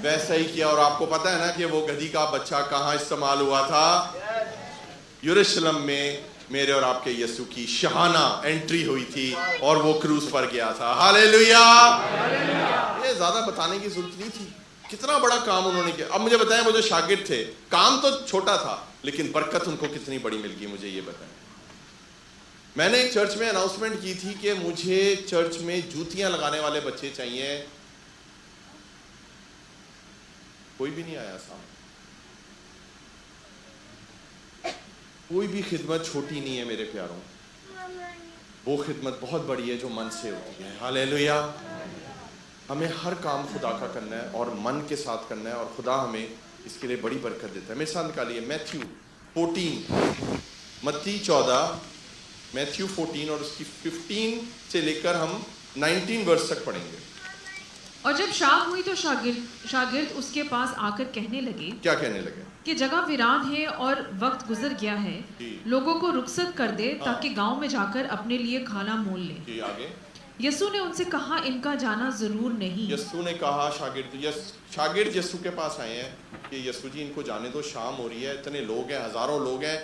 वैसा ही किया। और आपको पता है ना कि वो गधी का बच्चा कहाँ इस्तेमाल हुआ था? यरूशलेम में मेरे और आपके यीशु की शहाना एंट्री हुई थी और वो क्रूज पर गया था। हालेलुया। ये ज्यादा बताने की जरूरत नहीं थी, कितना बड़ा काम उन्होंने किया। अब मुझे बताएं, वो जो शागिर्द थे, काम तो छोटा था लेकिन बरकत उनको कितनी बड़ी मिल गई, मुझे ये बताएं। मैंने एक चर्च में अनाउंसमेंट की थी कि मुझे चर्च में जूतियां लगाने वाले बच्चे चाहिए, कोई भी नहीं आया सामने। कोई भी खिदमत छोटी नहीं है मेरे प्यारों, वो खिदमत बहुत बड़ी है जो मन से होती है। हालेलुया। हमें हर काम खुदा का करना है और मन के साथ करना है, और खुदा हमें इसके लिए बड़ी बरकत देता है। मेरे साथ निकालिए मैथ्यू 14, मत्ती 14, मैथ्यू 14 और उसकी 15 से लेकर हम 19 वर्ष तक पढ़ेंगे। और जब शाम हुई तो शागिर्द उसके पास आकर कहने लगे, क्या कहने लगे? कि जगह वीरान है और वक्त गुजर गया है, लोगों को रुखसत कर दे ताकि गांव में जाकर अपने लिए खाना मोल लें। जी, आगे। यीशु ने उनसे कहा, इनका जाना जरूर नहीं। यीशु ने कहा, शागिर्द यीशु के पास आए हैं कि यीशु जी इनको जाने दो, शाम हो रही है, इतने लोग हैं, हजारों लोग हैं,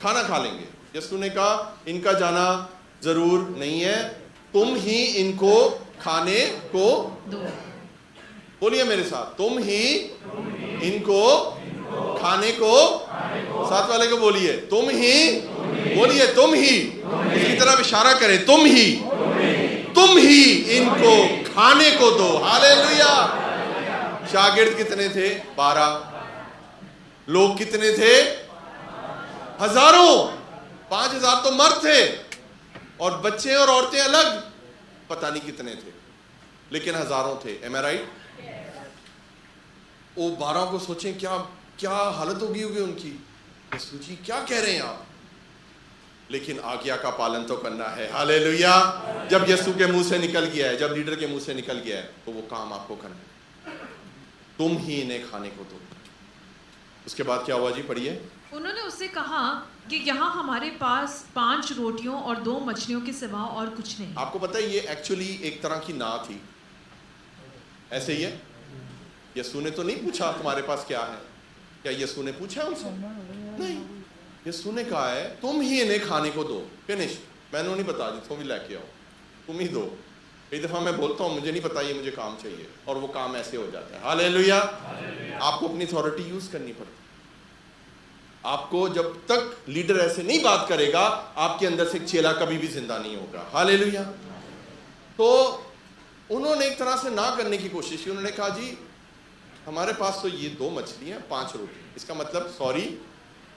खाना खा लेंगे। यीशु ने कहा इनका जाना जरूर नहीं है, तुम ही इनको खाने को दो। बोलिए मेरे साथ, तुम ही इनको खाने को। साथ वाले को बोलिए, तुम ही। बोलिए, तुम ही। इसकी तरफ इशारा करें, तुम ही इनको खाने को दो। हालेलुया। शागिर्द कितने थे? 12। लोग कितने थे? हजारों। 5000 तो मर्द थे और बच्चे और औरतें अलग, पता नहीं कितने थे, लेकिन हजारों थे। एम आई राइट? वो 12 को सोचें क्या हालत होगी उनकी। यीशु जी क्या कह रहे हैं आप? लेकिन आज्ञा का पालन तो करना है। हालेलुया। जब यीशु के मुंह से निकल गया है, जब लीडर के मुंह से निकल गया है, तो वो काम आपको करना है। तुम ही इन्हें खाने को दो। उसके बाद क्या हुआ जी? पढ़िए। उन्होंने उससे कहा कि यहाँ हमारे पास 5 रोटियों और 2 मछलियों के सिवा और कुछ नहीं। आपको पता है ये एक्चुअली एक तरह की ना थी, ऐसे ही है। यीशु ने तो नहीं पूछा तुम्हारे पास क्या है, क्या यीशु ने पूछा उनसे? नहीं, यीशु ने कहा है तुम ही इन्हें खाने को दो। फिनिश। मैंने नहीं बता दी, तुम ही लेके आओ, तुम ही दो। कई दफा मैं बोलता हूँ मुझे नहीं पता, ये मुझे काम चाहिए, और वो काम ऐसे हो जाता है। हालेलुया। आपको अपनी अथॉरिटी यूज करनी पड़ती है। आपको जब तक लीडर ऐसे नहीं बात करेगा, आपके अंदर से एक चेला कभी भी जिंदा नहीं होगा। हालेलुया। तो उन्होंने एक तरह से ना करने की कोशिश की। उन्होंने कहा जी हमारे पास तो ये 2 मछलियां 5 रोटी, इसका मतलब सॉरी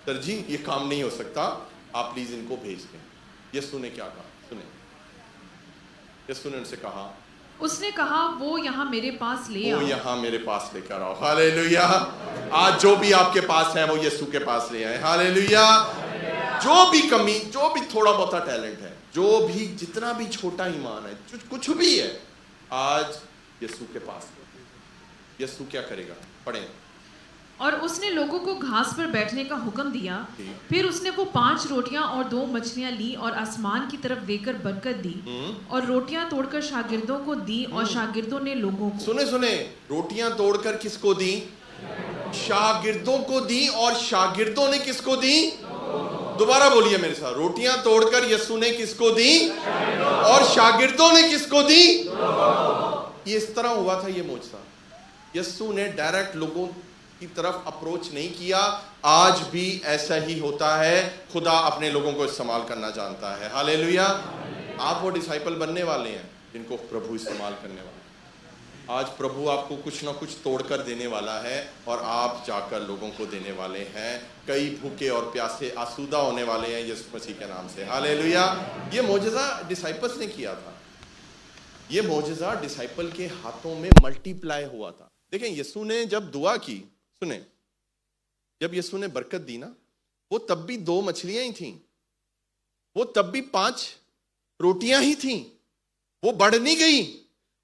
सर जी ये काम नहीं हो सकता, आप प्लीज इनको भेज दें। यीशु ने क्या कहा सुने। यीशु ने उनसे कहा, उसने कहा वो यहाँ मेरे पास ले आओ। वो यहाँ मेरे पास लेकर आओ। हालेलुया। आज जो भी आपके पास है वो यीशु के पास ले आए। हालेलुया। जो भी कमी, जो भी थोड़ा बहुत टैलेंट है, जो भी जितना भी छोटा ईमान है, कुछ भी है, आज यीशु के पास। यीशु क्या करेगा, पढ़ें। और उसने लोगों को घास पर बैठने का हुक्म दिया। फिर उसने वो 5 रोटियां और 2 मछलियां ली और आसमान की तरफ देखकर बरकत दी और रोटियां तोड़कर शागिर्दों को दी और शागिर्दों ने लोगों को। सुने, रोटियां तोड़कर किसको दी? शागिर्दों को दी। और शागिर्दों ने किसको दी? दोबारा बोलिए मेरे साथ, रोटियां तोड़कर यीशु ने किसको दी और शागिर्दों ने किसको दी? ये इस तरह हुआ था ये मौजज़ा। यीशु ने डायरेक्ट लोगों की तरफ अप्रोच नहीं किया। आज भी ऐसा ही होता है। खुदा अपने लोगों को इस्तेमाल करना जानता है। हालेलुया। आप वो डिसाइपल बनने वाले हैं जिनको प्रभु इस्तेमाल करने वाला है। आज प्रभु आपको कुछ ना कुछ तोड़कर देने वाला है और आप जाकर लोगों को देने वाले हैं। कई भूखे और प्यासे आसूदा होने वाले हैं यीशु मसीह के नाम से। हालेलुया। ये मौजज़ा डिसाइपल्स ने किया था। ये मौजज़ा डिसाइपल के हाथों में मल्टीप्लाई हुआ था। देखें, यीशु ने जब दुआ की, सुने, जब यीशु ने बरकत दी ना, वो तब भी 2 मछलियां ही थीं, वो तब भी 5 रोटियां ही थीं। वो बढ़ नहीं गई।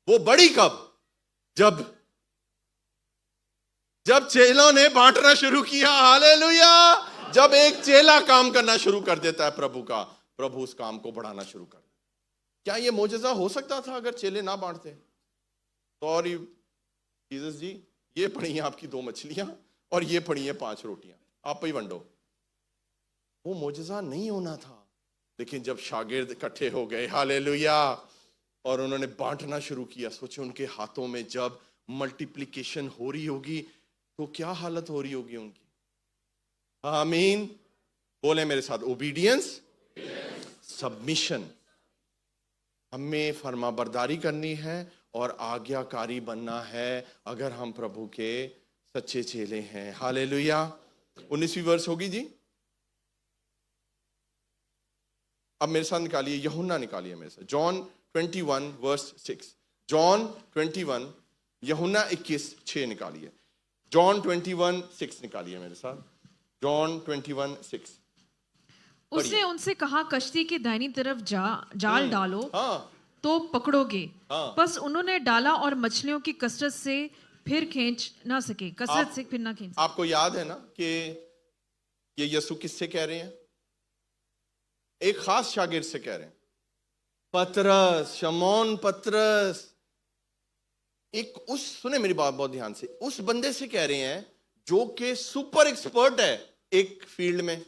वो बढ़ी कब? जब चेलों ने बांटना शुरू किया। हालेलुया। जब एक चेला काम करना शुरू कर देता है प्रभु का, प्रभु उस काम को बढ़ाना शुरू कर देता। क्या ये मौजज़ा हो सकता था अगर चेले ना बांटते? सॉरी जीसस जी, ये पड़ी हैं आपकी 2 मछलियां और ये पड़ी हैं 5 रोटियां, आप ही वंडो। वो मौजज़ा नहीं होना था। लेकिन जब शागिर्द इकट्ठे हो गए, हालेलुया, और उन्होंने बांटना शुरू किया, सोचे उनके हाथों में जब मल्टीप्लिकेशन हो रही होगी तो क्या हालत हो रही होगी उनकी। आमीन। बोले मेरे साथ, ओबीडियंस, सबमिशन। हमें फरमाबरदारी करनी है और आज्ञाकारी बनना है अगर हम प्रभु के सच्चे चेले हैं। हालेलुया। 19वीं वर्ष होगी जी। अब मेरे साथ निकालिए, यूहन्ना निकालिए मेरे साथ, जॉन 21 वर्स 6। जॉन 21, यूहन्ना 21:6 निकालिए। जॉन 21:6 निकालिए मेरे साथ। जॉन 21:6। उसने उनसे कहा, कश्ती की दाहिनी तरफ जाल डालो। तो पकड़ोगे। बस उन्होंने डाला और मछलियों की कसरत से फिर खींच ना सके। कसरत से फिर ना खींच। आपको याद है ना कि ये यीशु किससे कह रहे हैं? एक खास शागिर्द से कह रहे हैं, पतरस, शमौन पतरस। एक उस, सुने मेरी बात बहुत ध्यान से, उस बंदे से कह रहे हैं जो कि सुपर एक्सपर्ट है एक फील्ड में।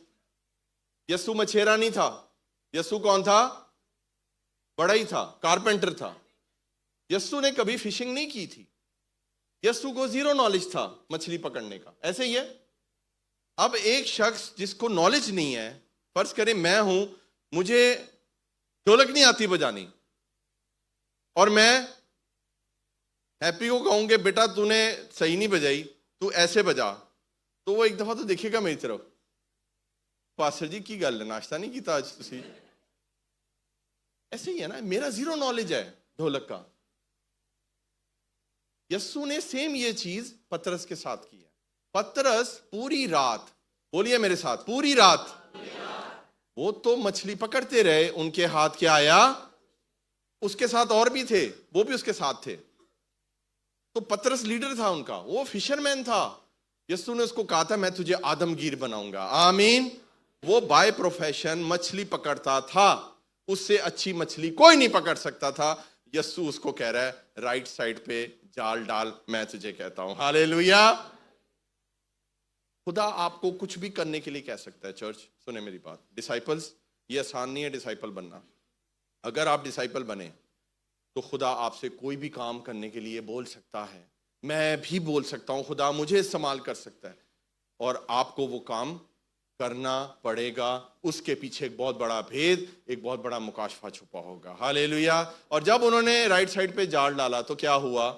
यीशु मछेरा नहीं था। यीशु कौन था? बड़ा ही था, कारपेंटर था। यीशु ने कभी फिशिंग नहीं की थी। यीशु को 0 नॉलेज था मछली पकड़ने का। ऐसे ही है। अब एक शख्स जिसको नॉलेज नहीं है, फर्ज करें मैं हूं, मुझे ढोलक नहीं आती बजानी, और मैं हैप्पी को कहूंगे बेटा तूने सही नहीं बजाई, तू ऐसे बजा, तो वो एक दफा तो देखेगा मेरी तरफ, पास्टर जी की गल नाश्ता नहीं किया आज तुसी। ऐसे ही है ना, मेरा 0 नॉलेज है ढोलक का। यीशु ने सेम ये चीज पतरस के साथ की है। पतरस पूरी रात, बोलिए मेरे साथ, पूरी रात, वो तो मछली पकड़ते रहे, उनके हाथ क्या आया? उसके साथ और भी थे, वो भी उसके साथ थे। तो पतरस लीडर था उनका, वो फिशरमैन था। यीशु ने उसको कहा था मैं तुझे आदमगीर बनाऊंगा। आमीन। वो बाय प्रोफेशन मछली पकड़ता था, उससे अच्छी मछली कोई नहीं पकड़ सकता था। यीशु उसको कह रहा है राइट साइड पे जाल डाल, मैं तुझे कहता हूं। हालेलुया। खुदा आपको कुछ भी करने के लिए कह सकता है। चर्च सुने मेरी बात, डिसाइपल्स, ये आसान नहीं है डिसाइपल बनना। अगर आप डिसाइपल बने तो खुदा आपसे कोई भी काम करने के लिए बोल सकता है। मैं भी बोल सकता हूँ खुदा मुझे इस्तेमाल कर सकता है, और आपको वो काम करना पड़ेगा। उसके पीछे एक बहुत बड़ा भेद, एक बहुत बड़ा मुकाशफा छुपा होगा। हालेलुया। और जब उन्होंने राइट साइड पे जाल डाला तो क्या हुआ,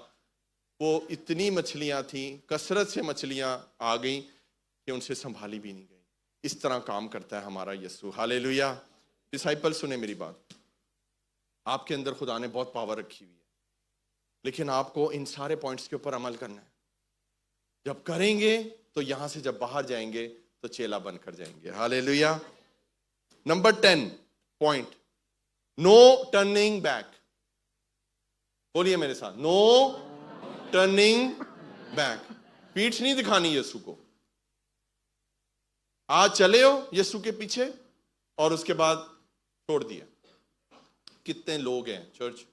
वो इतनी मछलियां थी, कसरत से मछलियां आ गई कि उनसे संभाली भी नहीं गई। इस तरह काम करता है हमारा यीशु। हालेलुया। डिसाइपल सुने मेरी बात, आपके अंदर खुदा ने बहुत पावर रखी हुई है, लेकिन आपको इन सारे पॉइंट्स के ऊपर अमल करना है। जब करेंगे तो यहां से जब बाहर जाएंगे तो चेला बनकर जाएंगे। Hallelujah. Number 10 point, no turning back. बोलिए मेरे साथ, नो टर्निंग बैक। पीठ नहीं दिखानी यीशु को। आज चले हो यीशु के पीछे और उसके बाद छोड़ दिया। कितने लोग हैं चर्च,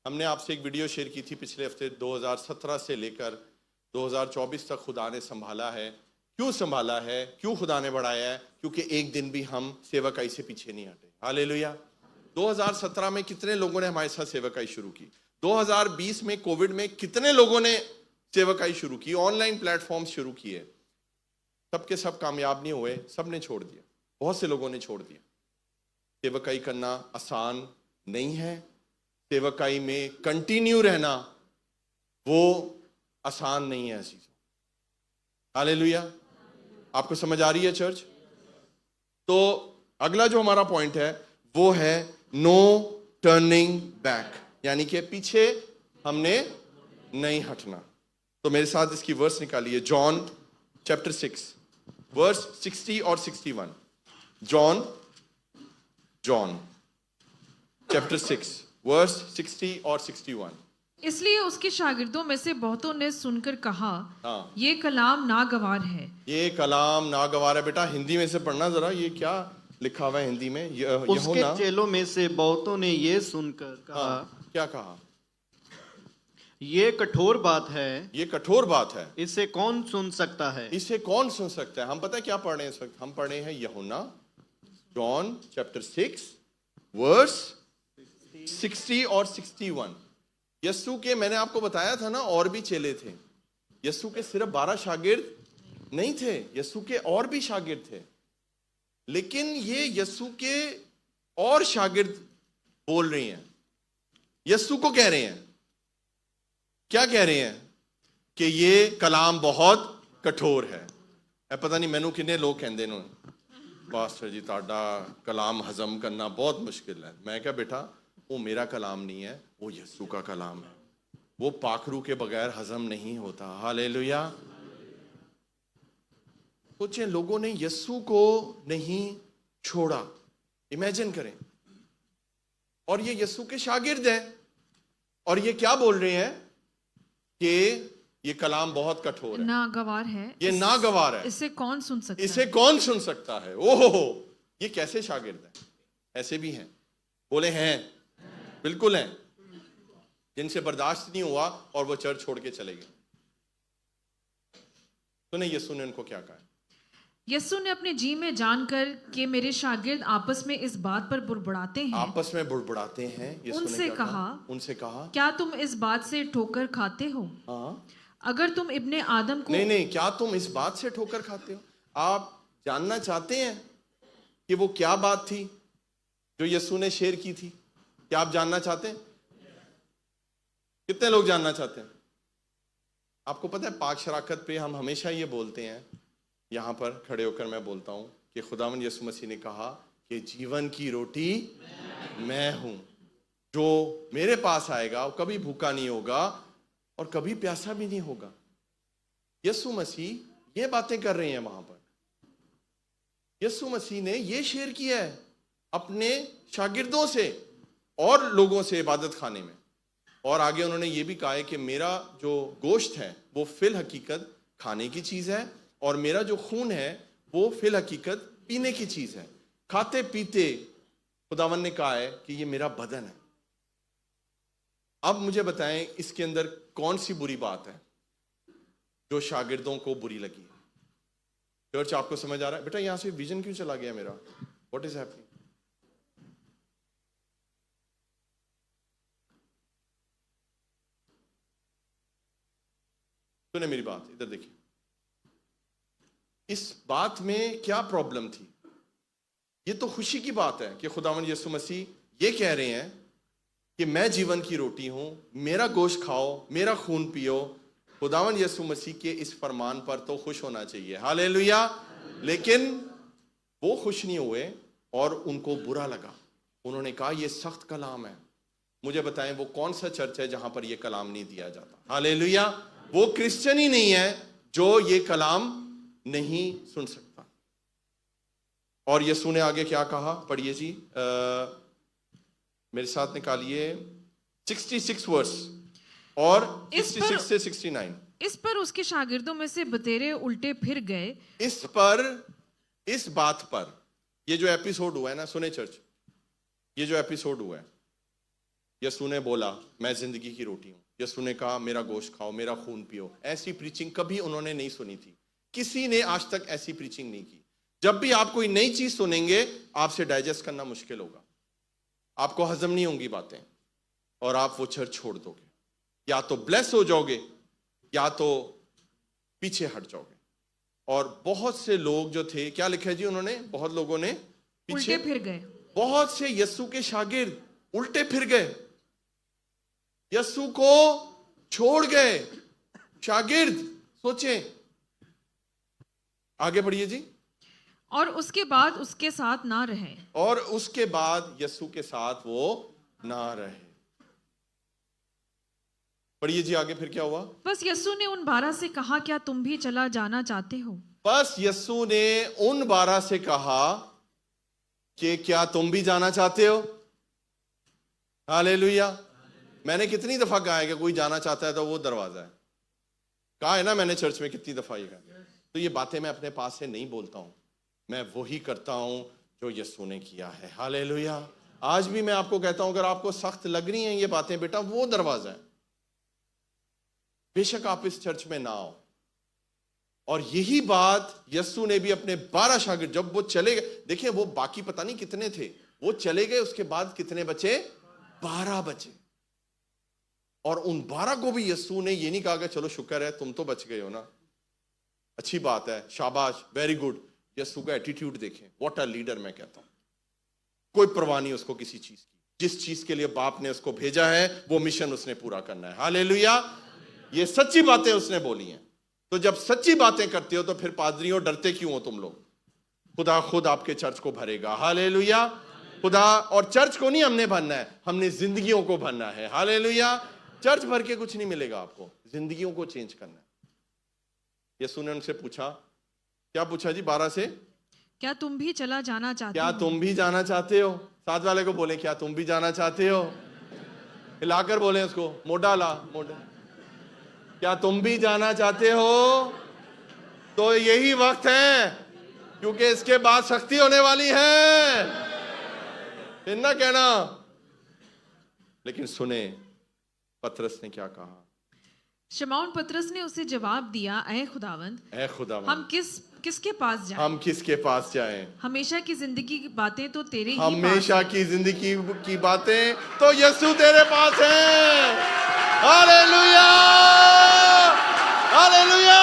हमने आपसे एक वीडियो शेयर की थी पिछले हफ्ते, 2017 से लेकर 2024 तक खुदा ने संभाला है। क्यों संभाला है, क्यों खुदा ने बढ़ाया है? क्योंकि एक दिन भी हम सेवकाई से पीछे नहीं हटे। हालेलुया। 2017 में कितने लोगों ने हमारे साथ सेवकाई शुरू की। 2020 में कोविड में कितने लोगों ने सेवकाई शुरू की, ऑनलाइन प्लेटफॉर्म शुरू किए। सबके सब कामयाब नहीं हुए, सब ने छोड़ दिया। बहुत से लोगों ने छोड़ दिया। सेवकाई करना आसान नहीं है, सेवकाई में कंटिन्यू रहना वो आसान नहीं है ऐसी। हालेलुया। आपको समझ आ रही है चर्च? तो अगला जो हमारा पॉइंट है वो है नो टर्निंग बैक, यानी कि पीछे हमने नहीं हटना। तो मेरे साथ इसकी वर्स निकालिए, जॉन चैप्टर 6 वर्स 60 और 61। जॉन चैप्टर 6 वर्स 60 और 61। इसलिए उसके शागिर्दों में से बहुतों ने सुनकर कहा, हाँ, ये कलाम नागवार है। ये कलाम नागवार है। बेटा हिंदी में से पढ़ना जरा, ये क्या लिखा हुआ है हिंदी में? उसके चेलों में से बहुतों ने ये सुनकर कहा, हाँ, क्या कहा? ये कठोर बात है, ये कठोर बात है, इसे कौन सुन सकता है? इसे कौन सुन सकता है? हम पता है क्या पढ़ रहे हैं इस वक्त? हम पढ़ रहे हैं यूहन्ना जॉन चैप्टर 6 वर्स 60 और 61। यस्सु के, मैंने आपको बताया था ना, और भी चेले थे। यस्सु के सिर्फ 12 शागिर्द नहीं थे, यस्सु के और भी शागिर्द थे। लेकिन ये यस्सु के और शागिर्द बोल रहे हैं, यस्सु को कह रहे हैं, क्या कह रहे हैं? कि ये कलाम बहुत कठोर है। पता नहीं मैनू किन्ने लोग कहते हैं, पास्टर जी ताड़ा कलाम हजम करना बहुत मुश्किल है। मैं क्या बेटा, वो मेरा कलाम नहीं है, वो यस्सु का कलाम है। वो पाखरू के बगैर हजम नहीं होता। हालेलुया। सोचें, लोगों ने यस्सु को नहीं छोड़ा। इमेजिन करें, और ये यस्सु के शागिर्द हैं, और ये क्या बोल रहे हैं कि ये कलाम बहुत कठोर है, नागवार है, ये नागवार है, इसे कौन सुन सकता है? इसे कौन सुन सकता है? ओहो, ये कैसे शागिर्द हैं? ऐसे भी हैं, बोले हैं, बिल्कुल हैं, जिनसे बर्दाश्त नहीं हुआ और वो चर्च छोड़ के चले गए। सुने यीशु ने उनको क्या कहा। यीशु ने अपने जी में जानकर कि मेरे शागिर्द आपस में इस बात पर बुड़बुड़ाते हैं, आपस में बुड़बुड़ाते हैं, उनसे कहा, क्या तुम इस बात से ठोकर खाते हो? हाँ, अगर तुम इब्ने आदम को नहीं, क्या तुम इस बात से ठोकर खाते हो? आप जानना चाहते हैं कि वो क्या बात थी जो यीशु ने शेयर की थी? क्या आप जानना चाहते हैं? कितने लोग जानना चाहते हैं? आपको पता है, पाक शराकत पे हम हमेशा ये बोलते हैं, यहां पर खड़े होकर मैं बोलता हूं कि खुदावंद यीशु मसीह ने कहा कि जीवन की रोटी मैं हूं, जो मेरे पास आएगा वो कभी भूखा नहीं होगा और कभी प्यासा भी नहीं होगा। यीशु मसीह ये बातें कर रहे हैं वहां पर। यीशु मसीह ने ये शेयर किया है अपने शागिर्दों से और लोगों से इबादत खाने में, और आगे उन्होंने ये भी कहा है कि मेरा जो गोश्त है वो फिल हकीकत खाने की चीज है, और मेरा जो खून है वो फिल हकीकत पीने की चीज है। खाते पीते खुदावन ने कहा है कि ये मेरा बदन है। अब मुझे बताएं, इसके अंदर कौन सी बुरी बात है जो शागिर्दों को बुरी लगी? चर्च, आपको समझ आ रहा है? बेटा यहां से विजन क्यों चला गया मेरा? What is happening? सुने मेरी बात, इधर देखिए, इस बात में क्या प्रॉब्लम थी? ये तो खुशी की बात है कि खुदावंद यीशु मसीह ये कह रहे हैं कि मैं जीवन की रोटी हूं, मेरा गोश्त खाओ, मेरा खून पियो। खुदावंद यीशु मसीह के इस फरमान पर तो खुश होना चाहिए, हालेलुया। लेकिन वो खुश नहीं हुए और उनको बुरा लगा। उन्होंने कहा ये सख्त कलाम है। मुझे बताएं वो कौन सा चर्च है जहां पर ये कलाम नहीं दिया जाता? हालेलुया। वो क्रिश्चियन ही नहीं है जो ये कलाम नहीं सुन सकता। और यीशु ने आगे क्या कहा? पढ़िए जी, मेरे साथ निकालिए 66 वर्स और 66 से 69। इस पर उसके शागिर्दों में से बतेरे उल्टे फिर गए। इस बात पर ये जो एपिसोड हुआ है ना, सुने चर्च, ये जो एपिसोड हुआ है, यीशु ने बोला मैं जिंदगी की रोटी हूं। यीशु ने कहा मेरा गोश्त खाओ, मेरा खून पियो। ऐसी प्रीचिंग कभी उन्होंने नहीं सुनी थी। किसी ने आज तक ऐसी प्रीचिंग नहीं की। जब भी आप कोई नई चीज सुनेंगे, आपसे डाइजेस्ट करना मुश्किल होगा, आपको हजम नहीं होंगी बातें, और आप वो चर्च छोड़ दोगे। या तो ब्लेस हो जाओगे या तो पीछे हट जाओगे। और बहुत से लोग जो थे, क्या लिखा है जी उन्होंने? बहुत लोगों ने पीछे उल्टे फिर गए। बहुत से यीशु के शागिर्द उल्टे फिर गए, यीशु को छोड़ गए। शागिर्द, सोचे, आगे बढ़िए जी। और उसके बाद उसके साथ ना रहे। और उसके बाद यीशु के साथ वो ना रहे। पढ़िए जी आगे, फिर क्या हुआ? बस यीशु ने उन 12 से कहा क्या तुम भी चला जाना चाहते हो? बस यीशु ने उन 12 से कहा कि क्या तुम भी जाना चाहते हो? हालेलुया। मैंने कितनी दफा कहा है कि कोई जाना चाहता है तो वो दरवाजा है। कहा है ना मैंने चर्च में कितनी दफा ये कहा। तो ये बातें मैं अपने पास से नहीं बोलता हूं, मैं वही करता हूं जो यीशु ने किया है। हालेलुया। आज भी मैं आपको कहता हूं, अगर आपको सख्त लग रही हैं ये बातें, बेटा वो दरवाजा है। बेशक आप इस चर्च में ना आओ। और यही बात यीशु ने भी अपने 12 शागिर्द, जब वो चले गए, देखिए वो बाकी पता नहीं कितने थे, वो चले गए, उसके बाद कितने बचे? 12 बचे। और उन 12 को भी यीशु ने ये नहीं कहा कि चलो शुक्र है तुम तो बच गए हो ना, अच्छी बात है, शाबाश, वेरी गुड। यीशु का एटीट्यूड देखें, व्हाट अ लीडर। मैं कहता हूं कोई परवाह नहीं उसको किसी चीज की। जिस चीज के लिए बाप ने उसको भेजा है वो मिशन उसने पूरा करना है। हालेलुया। ये सच्ची बातें उसने बोली हैं। तो जब सच्ची बातें करते हो तो फिर पादरियों डरते क्यों हो तुम लोग? खुदा खुद आपके चर्च को भरेगा। हालेलुया। खुदा, और चर्च को नहीं हमने भरना है, हमने जिंदगियों को भरना है। हालेलुया। चर्च भर के कुछ नहीं मिलेगा आपको, जिंदगियों को चेंज करना है। यीशु ने उनसे पूछा, क्या पूछा जी 12 से? क्या तुम भी चला जाना चाहते हो? क्या तुम भी जाना चाहते हो? साथ वाले को बोले क्या तुम भी जाना चाहते हो? हिलाकर बोले उसको, मोटा ला, मोटा। क्या तुम भी जाना चाहते हो? तो यही वक्त है, क्योंकि इसके बाद सख्ती होने वाली है। फिर ना कहना। लेकिन सुने पतरस ने क्या कहा? शमौन पतरस ने उसे जवाब दिया, ऐ खुदावंद, हम किसके पास जाएं? हम किसके पास जाएं? हमेशा की जिंदगी की बातें तो तेरे ही पास हैं। हमेशा की जिंदगी की बातें तो यीशु तेरे पास हैं। Hallelujah, hallelujah.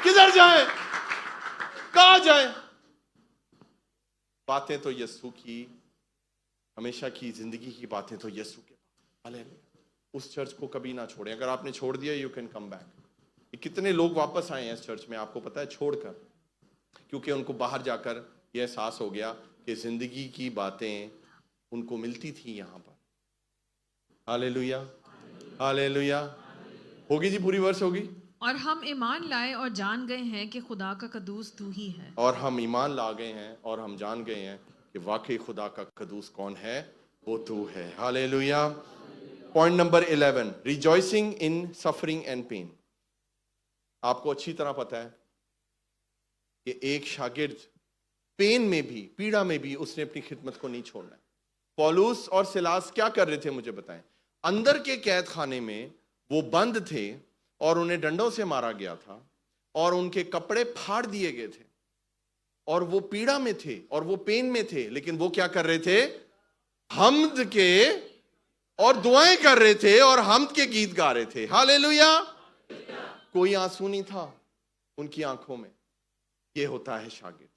किधर जाएं? कहां जाएं? बातें तो यीशु की, हमेशा की जिंदगी की बातें तो यीशु के पास। हालेलुया। उस चर्च को कभी ना छोड़ें। अगर आपने छोड़ दिया, यू कैन कम बैक। कितने लोग वापस आए हैं इस चर्च में, आपको पता है, छोड़कर, क्योंकि उनको बाहर जाकर यह एहसास हो गया कि जिंदगी की बातें उनको मिलती थी यहां पर। Hallelujah, hallelujah. होगी जी, पूरी वर्ष होगी। और हम ईमान लाए और जान गए हैं कि खुदा का कदूस तू ही है। और हम ईमान ला गए हैं और हम जान गए हैं कि वाकई खुदा का कदूस कौन है? वो तू है। Hallelujah. Point number 11, rejoicing in suffering and pain. आपको अच्छी तरह पता है कि एक शागिर्द पेन में भी, पीड़ा में भी, उसने अपनी खिदमत को नहीं छोड़ना है। पौलुस और सिलास क्या कर रहे थे मुझे बताएं? अंदर के कैद खाने में वो बंद थे और उन्हें डंडों से मारा गया था और उनके कपड़े फाड़ दिए गए थे और वो पीड़ा में थे और वो पेन में थे, लेकिन वो क्या कर रहे थे? हम्द के और दुआएं कर रहे थे और हम्द के गीत गा रहे थे। हालेलुया। कोई आंसू नहीं था उनकी आंखों में। ये होता है शागिर्द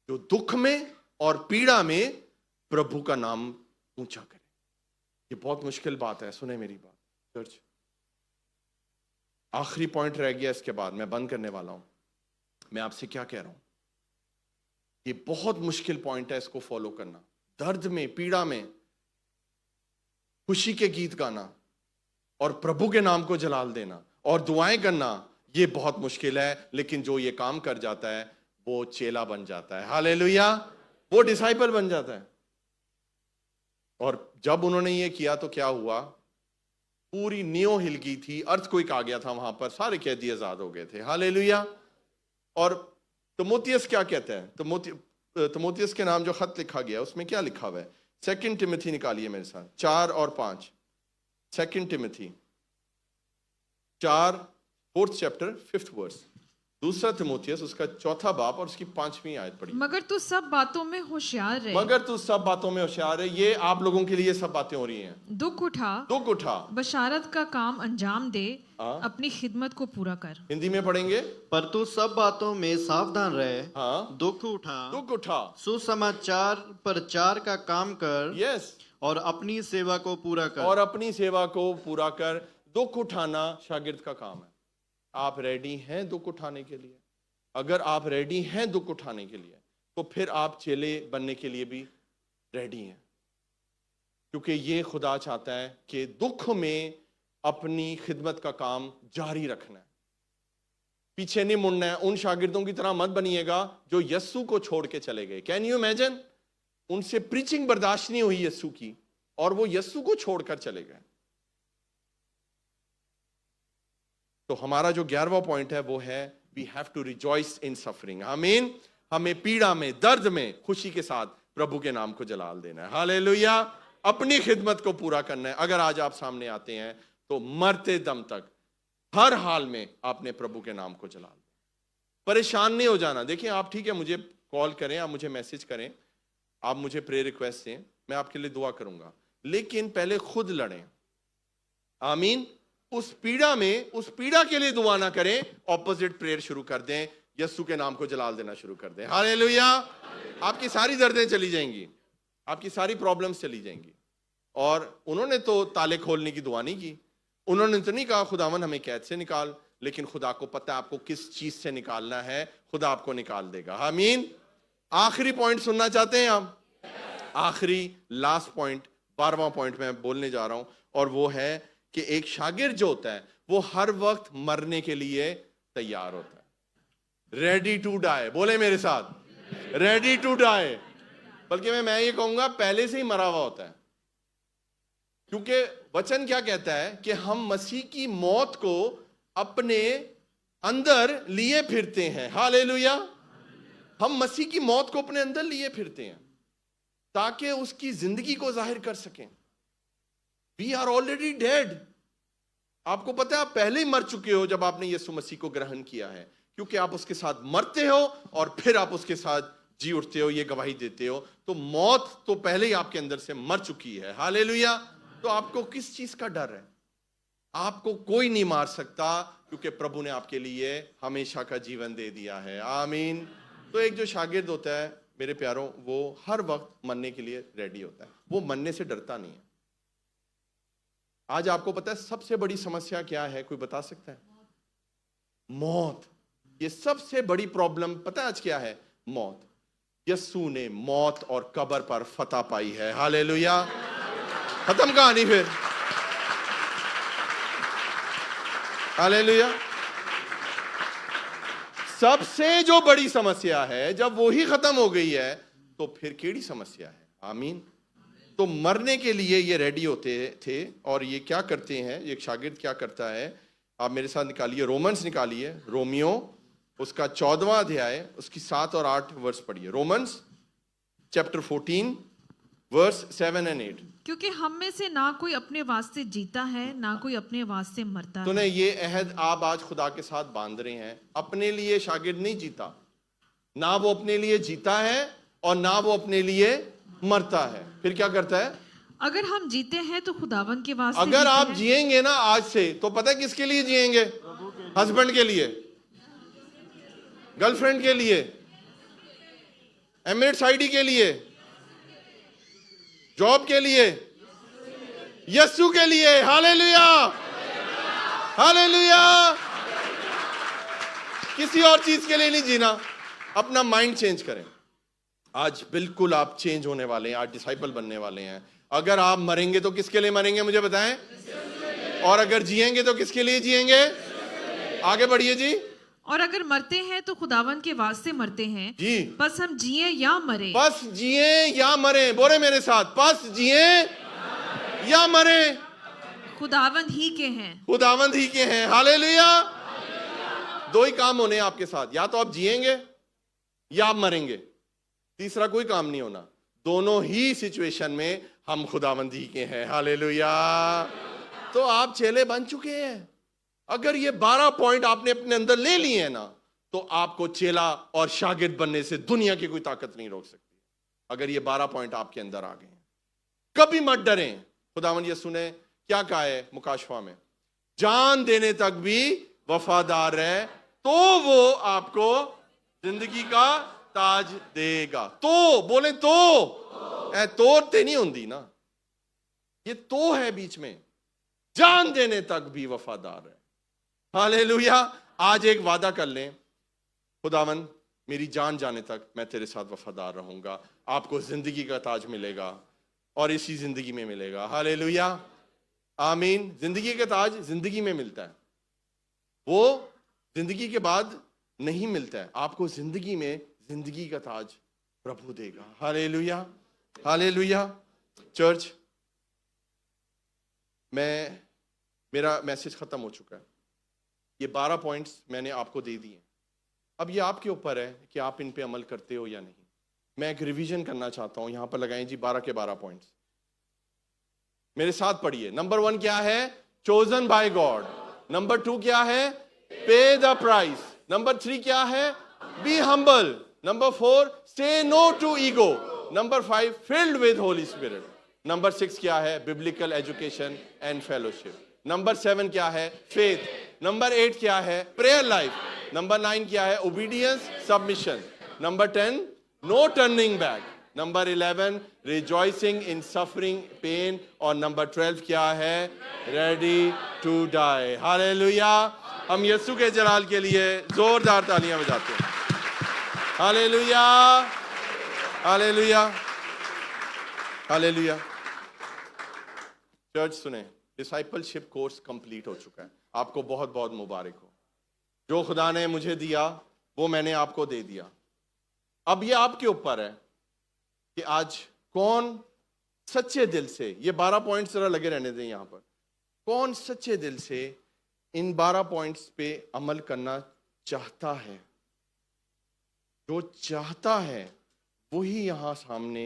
जो दुख में और पीड़ा में प्रभु का नाम ऊंचा करे। ये बहुत मुश्किल बात है। सुने मेरी बात चर्च। आखिरी पॉइंट रह गया, इसके बाद मैं बंद करने वाला हूं। मैं आपसे क्या कह रहा हूं, ये बहुत मुश्किल पॉइंट है, इसको फॉलो करना। दर्द में, पीड़ा में खुशी के गीत गाना और प्रभु के नाम को जलाल देना और दुआएं करना, ये बहुत मुश्किल है। लेकिन जो ये काम कर जाता है वो चेला बन जाता है। हालेलुया। वो डिसाइपल बन जाता है। और जब उन्होंने ये किया तो क्या हुआ, पूरी नियो हिल गई थी, अर्थक्वेक आ गया था वहां पर, सारे कैदी आजाद हो गए थे। हालेलुया। और तिमोथियस क्या कहता है, तिमोथियस के नाम जो खत लिखा गया उसमें क्या लिखा हुआ है? 2 टिमोथी निकालिए मेरे साथ, 4 और 5। 2 Timothy 4, 4th chapter 5th verse. दूसरा तिमोथियस उसका 4था बाब और उसकी 5वीं आयत पढ़ी। मगर तू सब बातों में होशियार रहे। मगर तू सब बातों में होशियार है। ये आप लोगों के लिए सब बातें हो रही हैं। दुख उठा, दुख उठा, बशारत का काम अंजाम दे, अपनी खिदमत को पूरा कर। हिंदी में पढ़ेंगे। पर तू सब बातों में सावधान रहे, हाँ, दुख उठा, दुख उठा, सुसमाचार प्रचार का काम कर, यस, और अपनी सेवा को पूरा कर। और अपनी सेवा को पूरा कर। दुख उठाना शागिर्द का काम है। आप रेडी हैं दुख उठाने के लिए? अगर आप रेडी हैं दुख उठाने के लिए तो फिर आप चेले बनने के लिए भी रेडी हैं, क्योंकि ये खुदा चाहता है कि दुख में अपनी खिदमत का काम जारी रखना है, पीछे नहीं मुड़ना है। उन शागिर्दों की तरह मत बनिएगा जो यस्सु को छोड़ के चले गए। Can you imagine? उनसे प्रीचिंग बर्दाश्त नहीं हुई यस्सु की और वो यस्सु को छोड़कर चले गए। तो हमारा जो 11वां पॉइंट है वो है we have to rejoice in suffering. Amen. हमें पीड़ा में, दर्द में खुशी के साथ प्रभु के नाम को जलाल देना है। हालेलुया। अपनी खिदमत को पूरा करना है। अगर आज आप सामने आते हैं तो मरते दम तक हर हाल में आपने प्रभु के नाम को जलाल देना। परेशान नहीं हो जाना। देखिए आप ठीक है, मुझे कॉल करें, आप मुझे मैसेज करें, आप मुझे प्रेयर रिक्वेस्ट दें, मैं आपके लिए दुआ करूंगा, लेकिन पहले खुद लड़ें। आमीन। उस पीड़ा में, उस पीड़ा के लिए दुआ ना करें, ऑपोजिट प्रेयर शुरू कर दें, यस्सु के नाम को जलाल देना शुरू कर दें। हालेलुया। आपकी सारी दर्दें चली जाएंगी, आपकी सारी प्रॉब्लम्स चली जाएंगी। और उन्होंने तो ताले खोलने की दुआ नहीं की, उन्होंने तो नहीं कहा खुदावन हमें कैद से निकाल, लेकिन खुदा को पता है आपको किस चीज से निकालना है, खुदा आपको निकाल देगा। आमीन। आखिरी पॉइंट सुनना चाहते हैं आप? आखिरी लास्ट पॉइंट, 12वां पॉइंट मैं बोलने जा रहा हूं, और वो है कि एक शागिर्द जो होता है वो हर वक्त मरने के लिए तैयार होता है। Ready to die. बोले मेरे साथ, रेडी टू डाई। बल्कि मैं ये कहूंगा पहले से ही मरा हुआ होता है, क्योंकि वचन क्या कहता है कि हम मसीह की मौत को अपने अंदर लिए फिरते हैं। हालेलुया। हम मसीह की मौत को अपने अंदर लिए फिरते हैं ताकि उसकी जिंदगी को जाहिर कर सकें। We are already dead। आपको पता है आप पहले ही मर चुके हो जब आपने यीशु मसीह को ग्रहण किया है, क्योंकि आप उसके साथ मरते हो और फिर आप उसके साथ जी उठते हो, ये गवाही देते हो। तो मौत तो पहले ही आपके अंदर से मर चुकी है। हालेलुया। तो आपको किस चीज का डर है? आपको कोई नहीं मार सकता, क्योंकि प्रभु ने आपके लिए हमेशा का जीवन दे दिया है। आमीन। तो एक जो शागिर्द होता है मेरे प्यारों, वो हर वक्त मरने के लिए रेडी होता है, वो मरने से डरता नहीं है। आज आपको पता है सबसे बड़ी समस्या क्या है? कोई बता सकता है? मौत। ये सबसे बड़ी प्रॉब्लम पता है आज क्या है? मौत। यस्सु ने मौत और कब्र पर फतह पाई है। हालेलुया। खत्म कहानी फिर। हालेलुया। सबसे जो बड़ी समस्या है जब वो ही खत्म हो गई है तो फिर केड़ी समस्या है? आमीन। तो मरने के लिए ये रेडी होते थे। और ये क्या करते हैं, एक शागिर्द क्या करता है? आप मेरे साथ निकालिए, रोमन्स निकालिए, रोमियो उसका 14वां अध्याय, उसकी 7 और 8 वर्स पढ़िए। रोमन्स चैप्टर 14 वर्स 7 और 8। क्योंकि हम में से ना कोई अपने वास्ते जीता है, ना कोई अपने वास्ते मरता है। तूने ये अहद आप आज खुदा के साथ बांध रहे हैं। अपने लिए शागिर्द नहीं जीता, ना वो अपने लिए जीता है और ना वो अपने लिए मरता है। फिर क्या करता है? अगर हम जीते हैं तो खुदावन के वास्ते अगर जीते आप हैं। जिएंगे ना आज से, तो पता है किसके लिए जिएंगे? हस्बैंड के लिए, गर्लफ्रेंड के लिए, एमिरेट्स आईडी के लिए, जॉब के लिए, यीशु के लिए। Hallelujah, hallelujah. किसी और चीज के लिए नहीं जीना। अपना माइंड चेंज करें। आज बिल्कुल आप चेंज होने वाले हैं, आज डिसाइपल बनने वाले हैं। अगर आप मरेंगे तो किसके लिए मरेंगे मुझे बताएं, और अगर जिएंगे तो किसके लिए जिएंगे? आगे बढ़िए जी। और अगर मरते हैं तो खुदावन के वास्ते मरते हैं जी। बस हम जिए या मरे, बस जिए या मरे। बोले मेरे साथ, बस जिए या मरे, खुदावंद ही के हैं। खुदावंद ही के हैं। हालेलुया। दो ही काम होने हैं आपके साथ, या तो आप जिएंगे या आप मरेंगे, तीसरा कोई काम नहीं होना। दोनों ही सिचुएशन में हम खुदावंद ही के हैं। हालेलुया। तो आप चेले बन चुके हैं। अगर ये 12 पॉइंट आपने अपने अंदर ले लिए हैं ना, तो आपको चेला और शागिर्द बनने से दुनिया की कोई ताकत नहीं रोक सकती। अगर ये 12 पॉइंट आपके अंदर आ गए हैं, कभी मत डरें। खुदावंद यीशु ने क्या कहा है मुकाशवा में? जान देने तक भी वफादार है तो वो आपको जिंदगी का ताज देगा। तो बोले तो ते नहीं होंगी ना, ये तो है बीच में। जान देने तक भी वफादार है। हालेलुया। आज एक वादा कर लें, खुदावन मेरी जान जाने तक मैं तेरे साथ वफादार रहूंगा। आपको जिंदगी का ताज मिलेगा और इसी जिंदगी में मिलेगा। हालेलुया, आमीन। जिंदगी का ताज जिंदगी में मिलता है, वो जिंदगी के बाद नहीं मिलता है। आपको जिंदगी में जिंदगी का ताज प्रभु देगा। Hallelujah, hallelujah. चर्च, मेरा मैसेज खत्म हो चुका है। ये 12 पॉइंट्स मैंने आपको दे दिए। अब ये आपके ऊपर है कि आप इन पे अमल करते हो या नहीं। मैं एक रिवीजन करना चाहता हूं। यहां पर लगाएं जी 12 के 12 पॉइंट्स। मेरे साथ पढ़िए। नंबर 1 क्या है? Chosen by God. नंबर 2 क्या है? पे द प्राइस। नंबर 3 क्या है? Be humble. नंबर 4 से no to ego. Number 5 filled with holy spirit. Number 6 क्या है? Biblical education and fellowship. Number 7 क्या है? फेथ। नंबर 8 क्या है? Prayer life. नंबर 9 क्या है? Obedience, submission. Number 10 no turning back. Number 11 rejoicing in suffering pain. और नंबर 12 क्या है? Ready to die. हालेलुया। हम यीशु के जलाल के लिए जोरदार तालियां बजाते हैं। Hallelujah, hallelujah, hallelujah. चर्च सुने, डिसाइपलशिप कोर्स कंप्लीट हो चुका है। आपको बहुत बहुत मुबारक हो। जो खुदा ने मुझे दिया वो मैंने आपको दे दिया। अब ये आपके ऊपर है कि आज कौन सच्चे दिल से, ये 12 पॉइंट्स जरा लगे रहने दें यहां पर, कौन सच्चे दिल से इन 12 पॉइंट्स पे अमल करना चाहता है। जो चाहता है वही यहां सामने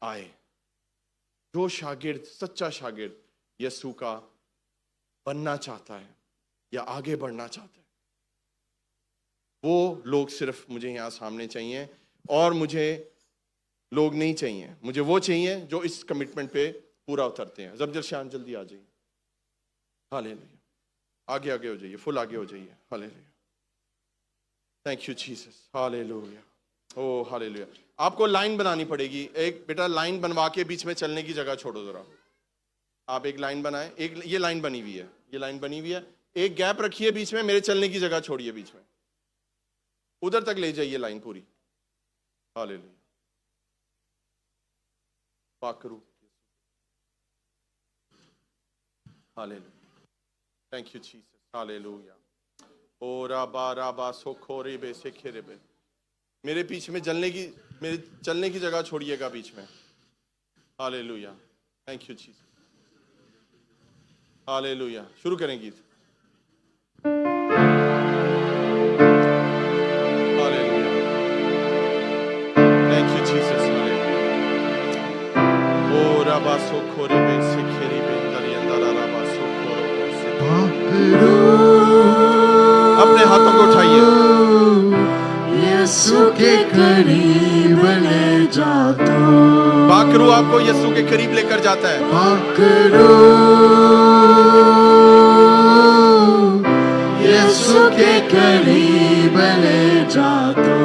आए। जो शागिर्द, सच्चा शागिर्द यीशु का बनना चाहता है या आगे बढ़ना चाहता है, वो लोग सिर्फ मुझे यहां सामने चाहिए। और मुझे लोग नहीं चाहिए, मुझे वो चाहिए जो इस कमिटमेंट पे पूरा उतरते हैं। जब श्याम जल्दी आ जाइए। हालेलुया। आगे आगे हो जाइए, फुल आगे हो जाइए। Hallelujah. Thank you Jesus. Hallelujah. Oh hallelujah. आपको लाइन बनानी पड़ेगी। एक बेटा लाइन बनवा के बीच में चलने की जगह छोड़ो जरा। आप एक लाइन बनाएं। एक ये लाइन बनी हुई है, ये लाइन बनी हुई है। एक गैप रखिए बीच में, मेरे चलने की जगह छोड़िए बीच में, उधर तक ले जाइए लाइन पूरी। हालेलुया। पाकरू। Hallelujah. Thank you Jesus. Hallelujah. ओ राबा राबा सोखोरे बे सेखेरे बे। मेरे पीछे में मेरे चलने की जगह छोड़िएगा बीच में। Hallelujah. Thank you Jesus. Hallelujah. शुरू करें गीत। Hallelujah. Thank you Jesus. Hallelujah. ओ राबा सोखोरे बे सेखेरे बे दरियंदरा राबा सोखोरो बे से। अपने हाथों को उठाइए। यीशु के करीब ले जा तो बाकरू आपको यीशु के करीब लेकर जाता है। बाकरू यीशु के करीब ले जा तो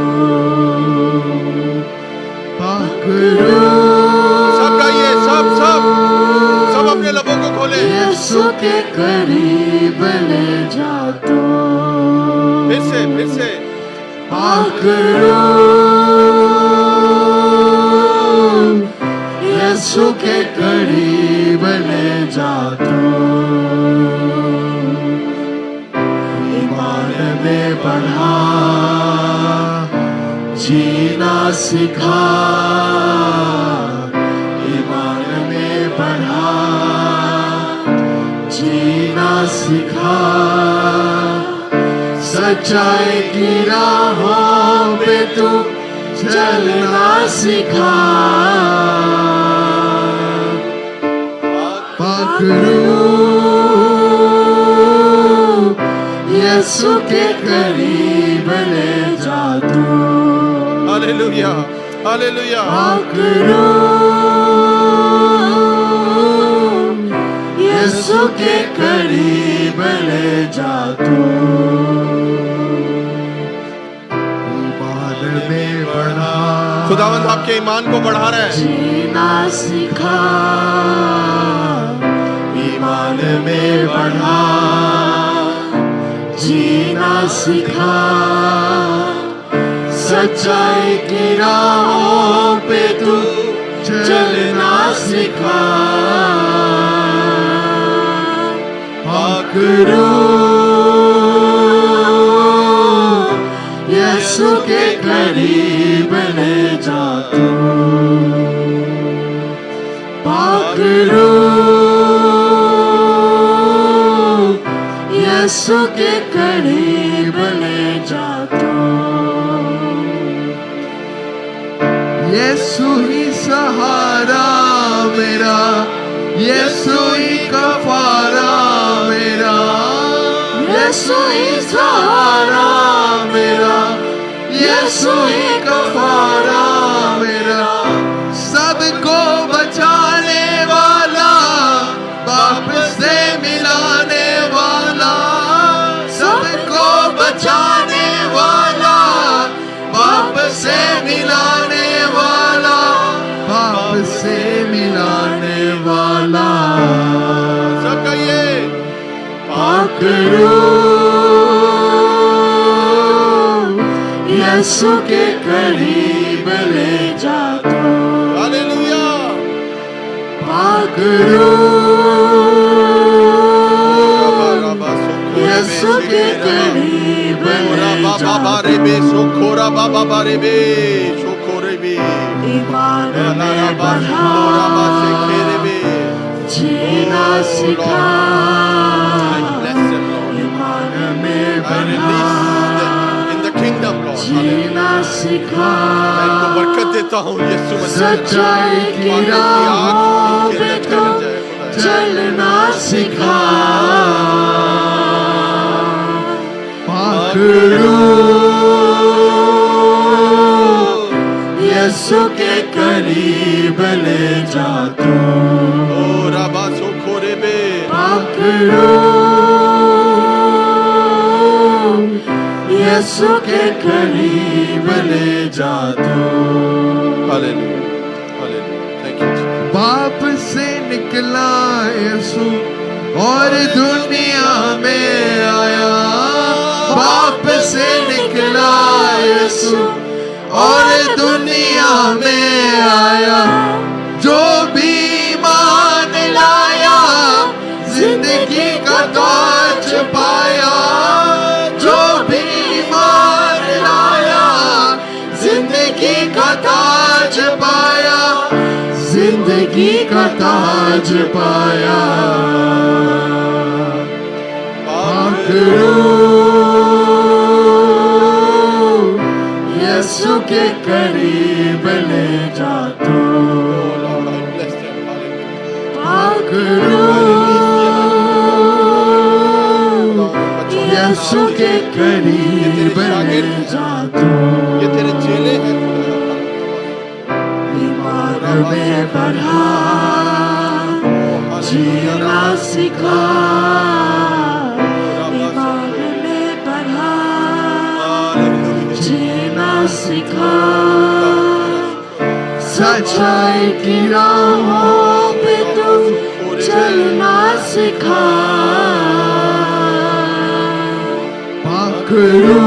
बाकरू सब गाइए, सब अपने लबों को खोले। यीशु के करीब ले जा तो फिर से बाकरू यीशु के करीब ले जा तो ईमान में बढ़ा जीना सिखा ईमान में बढ़ा जीना सिखा सच्चाई की राहों पे तू चलना सिखा पकड़ू यीशु के करीब ले जा तू हालेलुया, हालेलुया। पकड़ू यीशु के करीब ले जा तू ईमान में बढ़ा खुदावंद आपके ईमान को बढ़ा रहा है। जीना सिखा ईमान में बढ़ा जीना सिखा सच्चाई की राहों पे तू चलना सिखा पकड़ू यीशु के करीब ले जा तू पकड़ू यीशु के करीब ले जा तू यीशु ही सहारा मेरा यीशु ही कफारा मेरा यीशु ही सहारा मेरा यीशु ही कफारा मेरा सबको बचाने वाला बाप से मिलाने वाला सबको बचाने वाला बाप से मिलाने वाला बाप से मिलाने वाला सब कहिए पकड़ू यीशु के करीब ले जा तू हालेलुया। पकड़ू यीशु के करीब ले जा सोखोरा बाबा बारे बे सोखोरे बे ईमान में बढ़ा जीना सिखा ईमान में बढ़ा जीना सिखा बरकत देता हूँ यीशु मसीह। सच्चाई की राहों पे तू चलना सिखा पकड़ू यीशु के करीब ले जा तू ओ राबा सोखोरे बे पकड़ू यीशु के करीब ले जा तू हालेलुया, हालेलुया। Thank you. बाप से निकला यीशु और दुनिया में आया बाप से निकला यीशु और दुनिया में आया जो भी ईमान लाया जिंदगी का ताज पाया जो भी ईमान लाया जिंदगी का ताज पाया जिंदगी का ताज पाया पकड़ू यीशु के करीब ले जा तू पकड़ू यीशु के करीब ले जा तू, ये तेरे चेले हैं ईमान में बढ़ा, जीना सिखा, ईमान में बढ़ा, जीना सिखा, सच्चाई की राहों पे तुम चलना सिखा, पकड़ो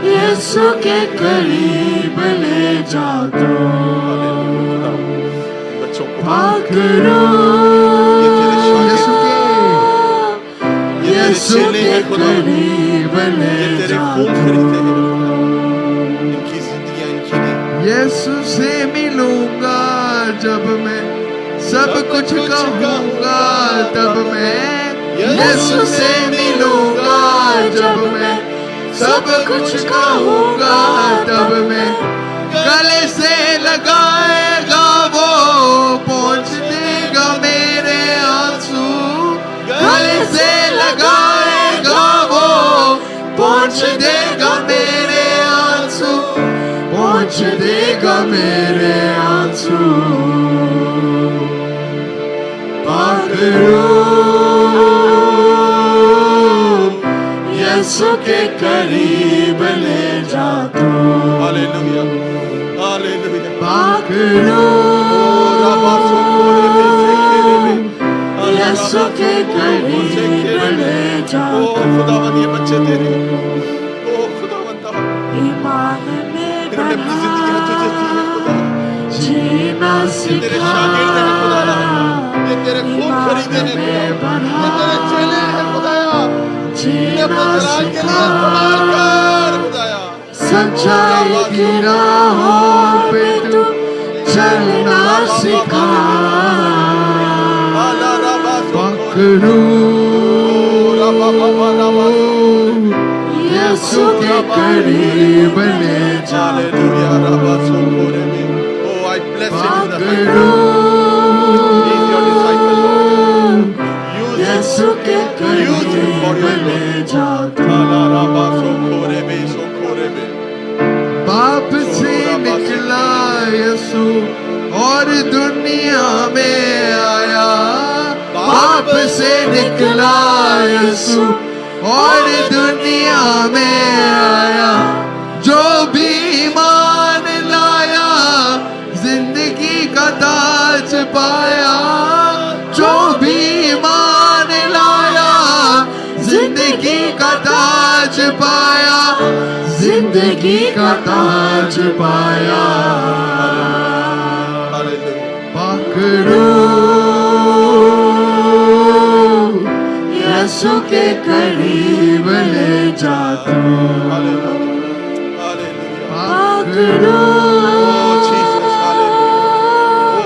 यीशु के करीब ले जा दो, बच्चों को पकड़ो यीशु के करीब ले तेरे जा खून दो, खरीदे हैं इनकी जिंदगियां इनकी नहीं। यीशु से मिलूंगा जब मैं सब कुछ कहूंगा, तब मैं यीशु से मिलूंगा जब मैं सब कुछ कहूंगा, तब मैं गले से लगाएगा वो, पहुंच देगा मेरे आंसू, गले से लगाएगा वो, पहुंच देगा मेरे आंसू, पहुंच देगा मेरे आंसू, पकड़ो यीशु के करीब ले जा तू, हालेलुया हालेलुया पकड़ो यीशु के करीब ले जा ओ तू, खुदावन ये बच्चे तेरे, ओ खुदावन ईमान में इन्होंने अपनी जिंदगियां तुझे दी है खुदा, जीना ये तेरे शागिर्द हैं खुदाया, ये तेरे खून खरीदे हैं खुदा, ये तेरे चेले हैं खुदाया, इन्हें अपने जलाल के लिए इस्तेमाल कर खुदाया। सच्चाई की राहों पे तुम चलना सिखा, पकड़ो यीशु के करीब ले जा, हालेलुया रबा सोकोरे में। Oh, I bless you in the पकड़ो He's your disciple, Lord. Use him. यीशु के Use him for your करीब ले glory. जा तू, हाला रबा सोकोरे में, सोकोरे में। बाप से निकला यीशु और दुनिया में आया, बाप से निकला यीशु और दुनिया में आया, जो भी ईमान लाया जिंदगी का ताज पाया, जो भी ईमान लाया जिंदगी का ताज पाया, जिंदगी का ताज पाया, हालेलुया पकड़ो यीशु के करीब ले जा तू, हालेलुया हालेलुया। पकड़ो Oh, Jesus, hallelujah.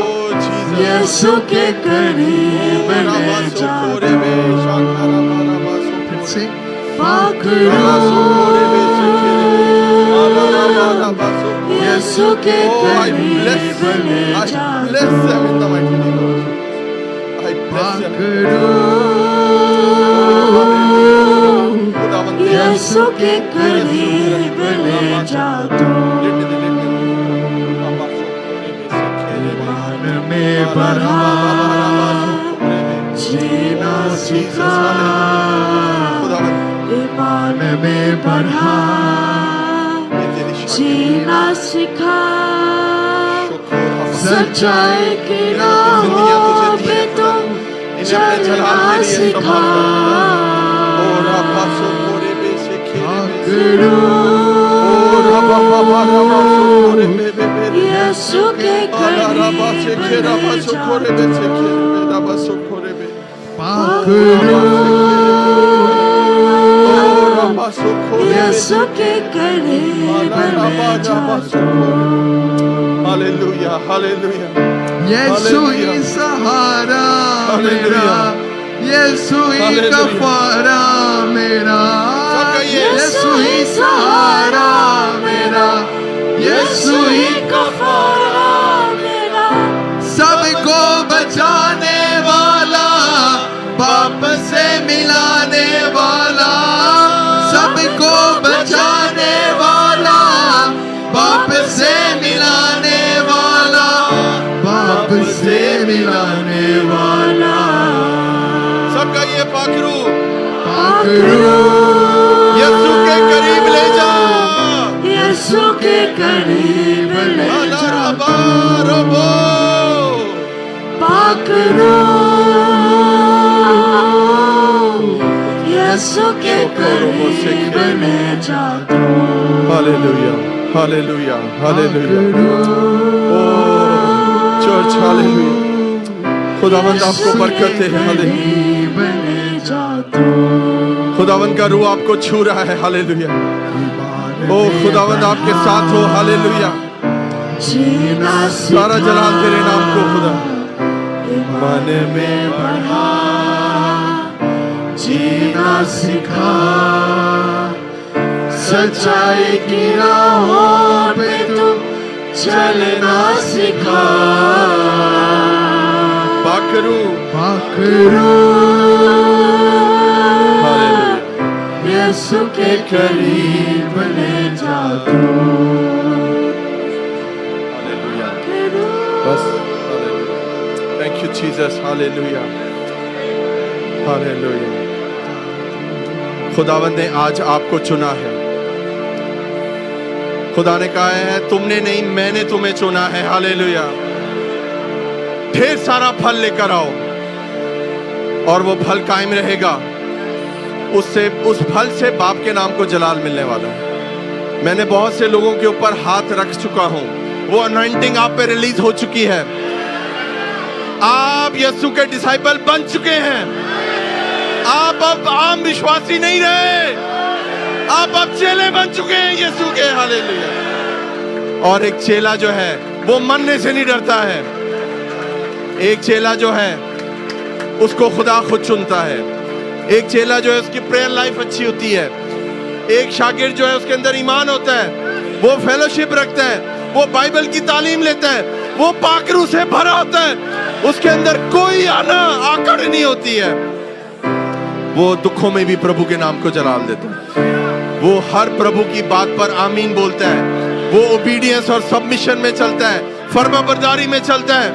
Oh, Jesus. यीशु के करीब ले जा सोकोरे में, शांतारा रबा सोकोरे से, रबा पकड़ो सोकोरे में, सेकेरे में। हाला रबा सोकोरे। यीशु के Oh, I करीब bless ले I जा bless them in the mighty name of Jesus. I bless them. पकड़ो खुदावन यीशु के करीब ले जा तू, ईमान में बढ़ा, जीना सिखा, ईमान में बढ़ा, जीना सिखा, सच्चाई की राहों पे तुम चलना सिखा, पकड़ो यीशु के करीब ले जा तू, पकड़ो यीशु के करीब ले जा तू, हालेलुया हालेलुया यीशु ही सहारा मेरा, यीशु ही हालेलुया। कफारा मेरा, सब कहिए। यीशु ही सहारा मेरा, यीशु ही कफारा मेरा, सबको बचाने वाला, पाप से पकड़ो, यीशु के करीब ले जा, यीशु के करीब ले जा, पकड़ो, यीशु के करीब ले जा तो, हालेलुया, हालेलुया, हालेलुया, ओ चर्च, हालेलुया, खुदावंद आपको बरकत दे, हालेलुया, खुदावंद का रूह आपको छू रहा है, हालेलुया, ओ खुदावंद आपके साथ हो, हालेलुया, सारा जलाल तेरे नाम को खुदा, मन में बढ़ा, जीना सिखा, सच्चाई की राहों पे तू चलना सिखा, पाकरू, पकड़ो, यीशु के करीब ले जा तू, हालेलुया, बस, hallelujah, thank you Jesus, hallelujah, hallelujah, खुदावंद ने आज आपको चुना है, खुदा ने कहा है तुमने नहीं मैंने तुम्हें चुना है, हालेलुया, ढेर सारा फल लेकर आओ और वो फल कायम रहेगा, उससे उस फल से बाप के नाम को जलाल मिलने वाला है। मैंने बहुत से लोगों के ऊपर हाथ रख चुका हूं, वो अनॉइंटिंग आप पे रिलीज हो चुकी है, आप यीशु के डिसाइपल बन चुके हैं, आप अब आम विश्वासी नहीं रहे, आप अब चेले बन चुके हैं यीशु के, हालेलुया, और एक चेला जो है वो मरने से नहीं डरता है, एक चेला जो है उसको खुदा खुद चुनता है, एक चेला जो है उसकी प्रेयर लाइफ अच्छी होती है, एक शागिर्द जो है उसके अंदर ईमान होता है, वो फेलोशिप रखता है, वो बाइबल की तालीम लेता है, वो पाकरू से भरा होता है, उसके अंदर कोई आना आकड़ नहीं होती है, वो दुखों में भी प्रभु के नाम को जलाल देता है, वो हर प्रभु की बात पर आमीन बोलता है, वो ओबीडियंस और सबमिशन में चलता है, फर्माबरदारी में चलता है,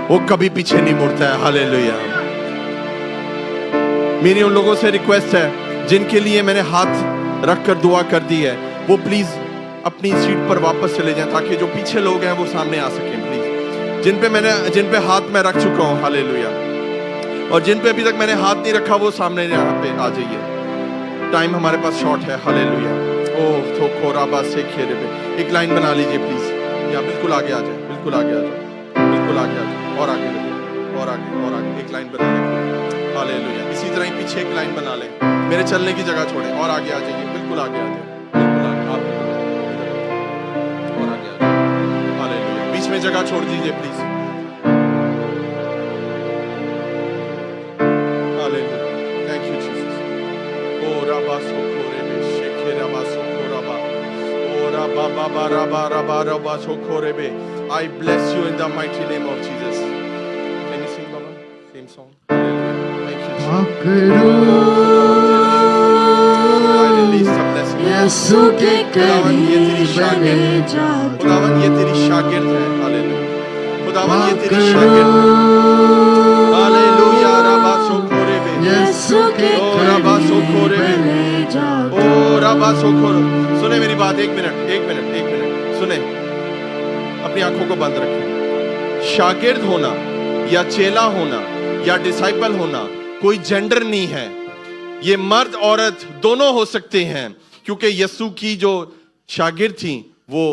वो कभी पीछे नहीं मुड़ता है, हालेलुया। मेरी उन लोगों से रिक्वेस्ट है जिनके लिए मैंने हाथ रखकर दुआ कर दी है, वो प्लीज अपनी सीट पर वापस चले जाएं ताकि जो पीछे लोग हैं वो सामने आ सकें, प्लीज, जिन पे हाथ मैं रख चुका हूं, हालेलुया, और जिन पे अभी तक मैंने हाथ नहीं रखा वो सामने यहाँ पे आ जाइए, टाइम हमारे पास शॉर्ट है, हालेलुया। ओह तो खोराबा से खेरे पे एक लाइन बना लीजिए प्लीज, यहाँ बिल्कुल आगे आ जाए, बिल्कुल आगे आ जाए, बिल्कुल आगे आ जाए, और आगे और आगे और आगे, एक लाइन बना लें, हालेलुया, इसी तरह ही पीछे एक लाइन बना लें, मेरे चलने की जगह छोड़ें, और आगे आ जाइए, बिल्कुल आगे आ जाए, बिल्कुल आगे, आप और आगे आ जाए, हालेलुया, बीच में जगह छोड़ दीजिए please, hallelujah, thank you Jesus, ओ राबा सोखोरे बे शेखे राबा सोखोराबा, ओ राबा बाबा राबा राबा राबा सोखोरे बे, I bless you in the mighty name of Jesus. Can you sing, Baba? Same song. Hallelujah. Thank you, Jesus. I release the blessing. यीशु के खुदावन ये तेरी करीब शागिर्द ले है, जा खुदावन ये तेरी शागिर्द है, हालेलुया, खुदावन ये तेरी शागिर्द है, हालेलुया, रबा सोखोरे बे, यीशु के ओ रबा सोखोरे बे, ले जा ओ रबा सोखोरे, सुने मेरी बात, एक मिनट सुने, अपनी आंखों को बंद रखें, शागिर्द होना या चेला होना या डिसाइपल होना कोई जेंडर नहीं है, ये मर्द औरत दोनों हो सकते हैं, क्योंकि यीशु की जो शागिर्द थी वो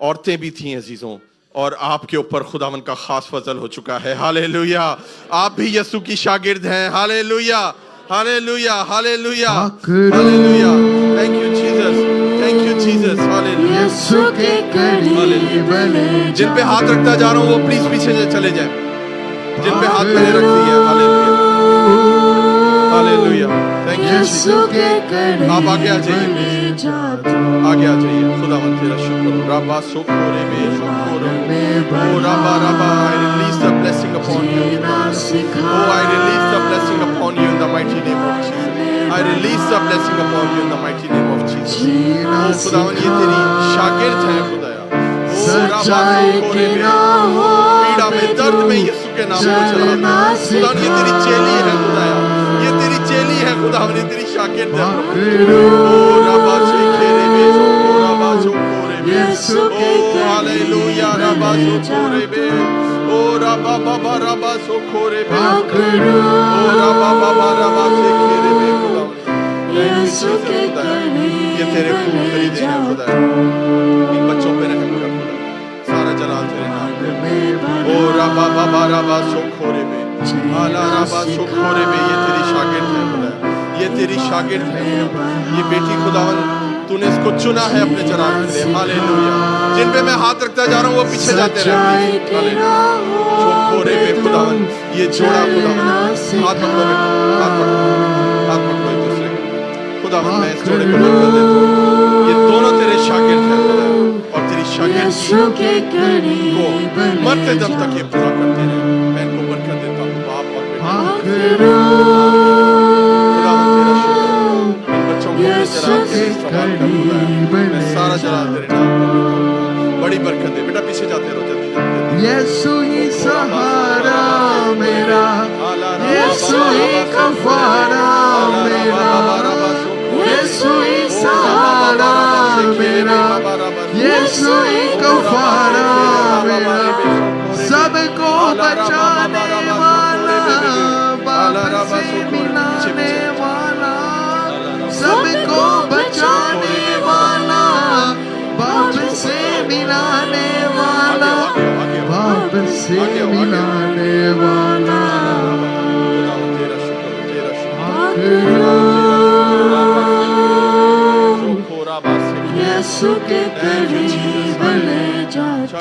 औरतें भी थी अजीजों, और आपके ऊपर खुदावन का खास फजल हो चुका है, हालेलुया, आप भी यीशु की शागिर्द हैं, hallelujah, hallelujah, hallelujah, hallelujah, thank you Jesus, thank you Jesus, hallelujah, Yeshu के करीब ले जिन पे हाथ रखता जा रहा हूं वो प्लीज पीछे चले जाएं, जिन पे हाथ मैंने रख दिए, hallelujah, hallelujah, thank you Jesus, आप आगे आ जाइए, आगे आ जाइए, खुदावन तेरा शुक्र, रबा सोखोरे बे सोखोरे, ओ रबा रबा, I release the blessing upon you, oh I release the blessing upon you in the mighty name of Jesus, I release the blessing upon you in the mighty name of Jesus, ओ खुदावन ये तेरी शागिर्द है खुदाया, ओ रबा सोखोरे बे, पीड़ा में दर्द में यीशु के नाम को चला, खुदावन ये तेरी चेली है खुदाया, ये तेरी चेली है खुदावन, ये तेरी शागिर्द है प्रभु। ओ रबा से खेरे बे सो रबा सो कोरे बे, ओ हालेलुया रबा सो कोरे बे, ओ रबा बाबा रबा सो खोरे बे, ओ रबा बाबा रबा से खेरे बे खुदावन। यीशु के करने ये तेरे खून खरीदे हैं खुदा, इन बच्चों पे रहम कर खुदा, सारा जलाल तेरे नाम पे। ओ रबा बाबा रबा सो खोरे बे, आला रबा सो खोरे बे, ये तेरी शागिर्द है खुदा, ये तेरी शागिर्द है, ये बेटी खुदावन तूने इसको चुना है अपने जलाल के लिए। हालेलुया। जिन पे मैं हाथ रखता जा रहा हूँ वो पीछे जाते रहते हैं। सो खोरे बे खुदावन, ये जोड़ा खुदावन, हाथ पकड़ो बेटा, हाथ पकड़ो एक दूसरे का। खुदावन मैं इस जोड़े को बरकत देता हूँ, ये दोनों तेरे शागिर्द हैं खुदा, और तेरी शागिर्द को मरते दम तक ये पूरा करते रहे। मैं इनको बरकत देता हूँ बाप और बेटा। खुदावन तेरा शुक्र, इन बच्चों को अपने जलाल के लिए इस्तेमाल कर खुदा, मैं सारा जलाल तेरे नाम पर देता हूँ। बड़ी बरकत दे बेटा, पीछे जाते रहो जल्दी जल्दी। यीशु ही सहारा मेरा, यीशु ही कफारा मेरा, यीशु ही सहारा मेरा, यीशु ही कफारा मेरा, सबको बचाने वाला, बाप से मिलाने वाला, सबको बचाने वाला, बाप से मिलाने वाला, बाप से मिलाने वाला। यीशु के करीब ले जाता,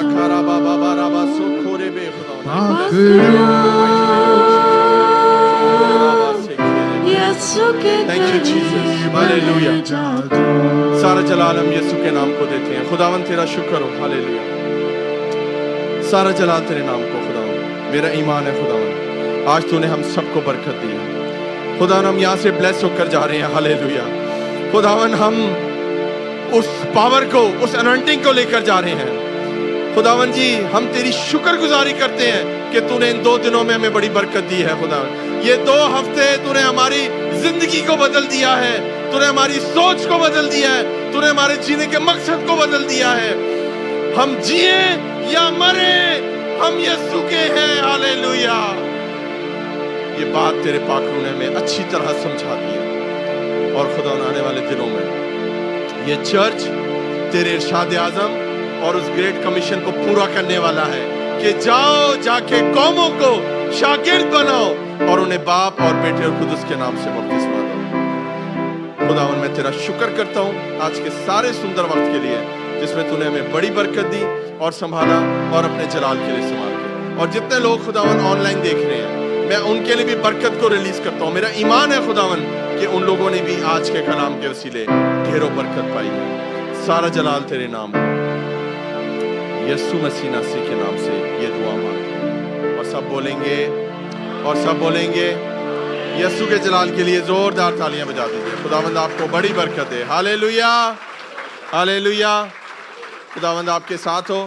यीशु के करीब ले जाता। सारा जलाल हम यीशु के नाम को देते हैं। खुदावन तेरा शुक्र हो, हालेलुया। सारा जलाल तेरे नाम को खुदावन, मेरा ईमान है खुदावन, आज तूने हम सबको बरकत दी है खुदावन, हम यहाँ से ब्लेस होकर जा रहे हैं। हालेलुया। खुदावन हम उस पावर को, उस अनॉइंटिंग को लेकर जा रहे हैं खुदावन जी। हम तेरी शुक्रगुजारी करते हैं कि तूने इन 2 दिनों में हमें बड़ी बरकत दी है खुदावन। ये 2 हफ्ते तूने हमारी जिंदगी को बदल दिया है, तूने हमारी सोच को बदल दिया है, तूने हमारे जीने के मकसद को बदल दिया है। हम जिए या मरे हम यीशु के हैं। हालेलुया। ये बात तेरे पाक रूह ने हमें अच्छी तरह समझा दी है, और खुदा आने वाले दिनों में ये चर्च तेरे इरशाद आज़म और उस ग्रेट कमीशन को पूरा करने वाला है कि जाओ जाके कौमों को शागिर्द बनाओ और उन्हें बाप और बेटे और खुद उसके नाम से बपतिस्मा दो। खुदावन मैं तेरा शुक्र करता हूँ आज के सारे सुंदर वक्त के लिए जिसमें तूने हमें बड़ी बरकत दी और संभाला और अपने जलाल के लिए संभाल के। और जितने लोग खुदावन ऑनलाइन देख रहे हैं मैं उनके लिए भी बरकत को रिलीज करता हूँ। मेरा ईमान है खुदावन कि उन लोगों ने भी आज के कलाम के वसीले ढेरों बरकत पाई है। सारा जलाल तेरे नाम यीशु मसीह नासी के नाम से ये दुआ मांग, और सब बोलेंगे यीशु के जलाल के लिए जोरदार तालियां बजा दीजिए। खुदावंद आपको बड़ी बरकत दे। Hallelujah, hallelujah. खुदावंद आपके साथ हो।